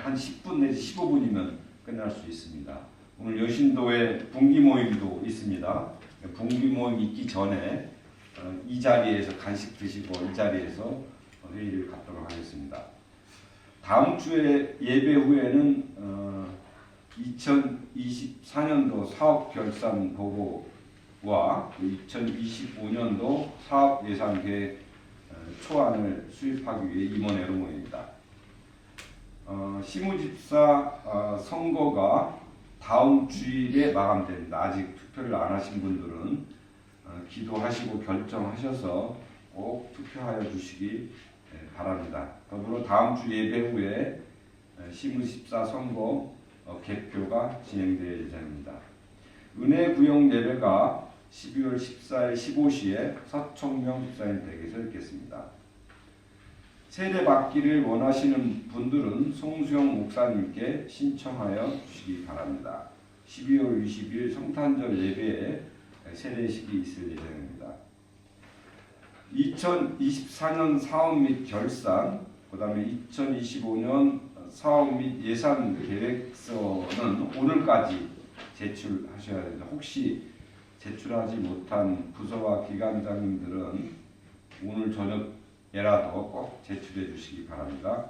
한 10분 내지 15분이면 끝날 수 있습니다. 오늘 여신도에 분기 모임도 있습니다. 분기 모임 있기 전에 이 자리에서 간식 드시고 이 자리에서 회의를 갖도록 하겠습니다. 다음 주에 예배 후에는 2024년도 사업 결산 보고와 2025년도 사업 예산 계획 초안을 수립하기 위해 임원회로 모입니다. 시무집사 선거가 다음 주일에 마감됩니다. 아직 투표를 안 하신 분들은 기도하시고 결정하셔서 꼭 투표하여 주시기 바랍니다. 더불어 다음 주 예배 후에 시무집사 선거 개표가 진행될 예정입니다. 은혜 구역 예배가 12월 14일 15시에 서청명 집사님 댁에서 있겠습니다. 세례 받기를 원하시는 분들은 송수영 목사님께 신청하여 주시기 바랍니다. 12월 20일 성탄절 예배에 세례식이 있을 예정입니다. 2024년 사업 및 결산, 그 다음에 2025년 사업 및 예산 계획서는 오늘까지 제출하셔야 됩니다. 혹시 제출하지 못한 부서와 기관장님들은 오늘 저녁에라도 꼭 제출해 주시기 바랍니다.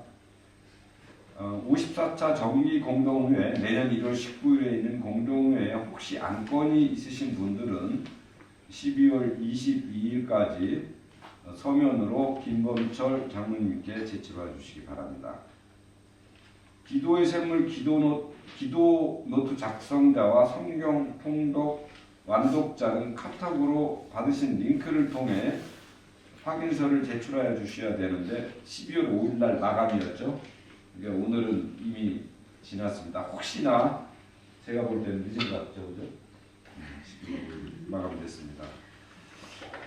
54차 정기공동회 내년 1월 19일에 있는 공동회에 혹시 안건이 있으신 분들은 12월 22일까지 서면으로 김범철 장로님께 제출해 주시기 바랍니다. 기도의 샘물 기도 노트 작성자와 성경 통독 완독자는 카톡으로 받으신 링크를 통해 확인서를 제출하여 주셔야 되는데 12월 5일 날 마감이었죠. 그러니까 오늘은 이미 지났습니다. 혹시나 제가 볼 때는 늦은 것 같죠, 그죠? 12월 5일 마감됐습니다.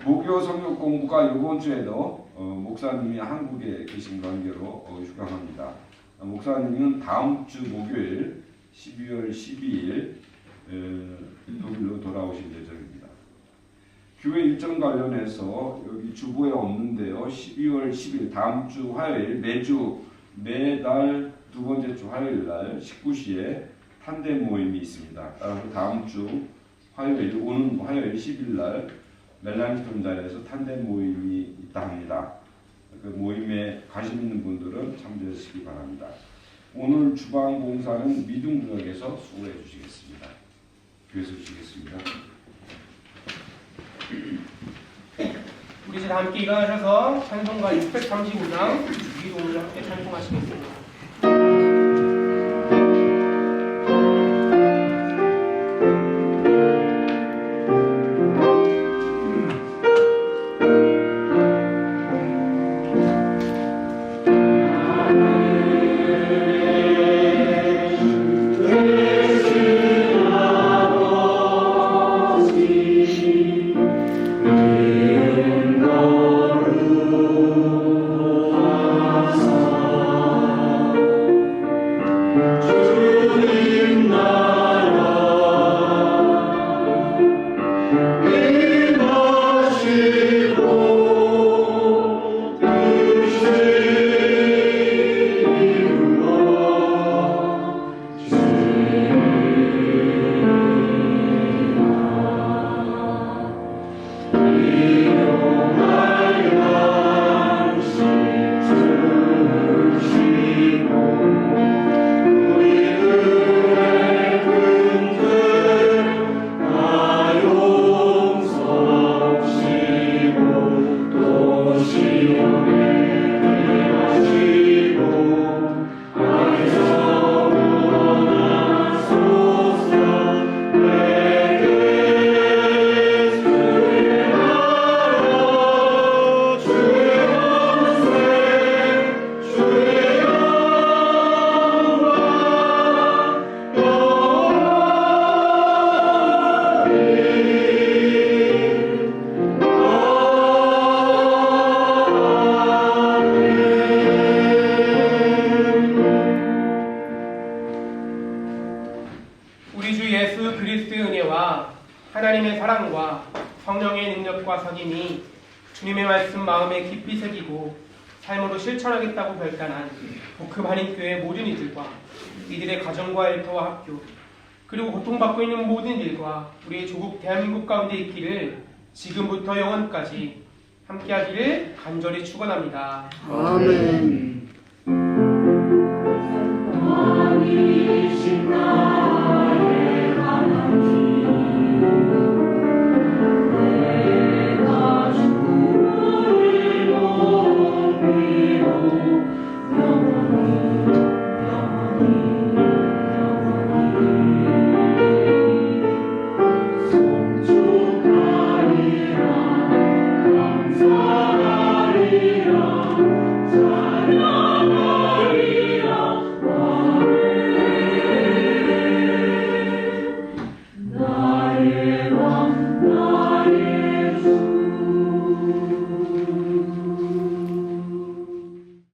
목요 성경 공부가 이번 주에도 목사님이 한국에 계신 관계로 휴강합니다. 목사님은 다음 주 목요일 12월 12일 독일로 돌아오실 예정입니다. 교회 일정 관련해서 여기 주보에 없는데요. 12월 10일 다음 주 화요일 매달 두 번째 주 화요일 날 19시에 탄덴 모임이 있습니다. 따라서 다음 주 화요일 오는 화요일 10일 날 멜랑스톤 자리에서 탄덴 모임이 있다 합니다. 그 모임에 관심 있는 분들은 참조하시기 바랍니다. 오늘 주방 봉사는 미둥구역에서 수고해 주시겠습니다. 교회에서 주시겠습니다. 우리 이제 다 함께 일어나셔서 찬송가 635장 주기도문을 함께 찬송하시겠습니다. 하나님의 사랑과 성령의 능력과 사귐이 주님의 말씀 마음에 깊이 새기고 삶으로 실천하겠다고 결단한 복음한인 교회 모든 이들과 이들의 가정과 일터와 학교 그리고 고통받고 있는 모든 일과 우리의 조국 대한민국 가운데 있기를 지금부터 영원까지 함께하기를 간절히 축원합니다. 아멘. 아멘.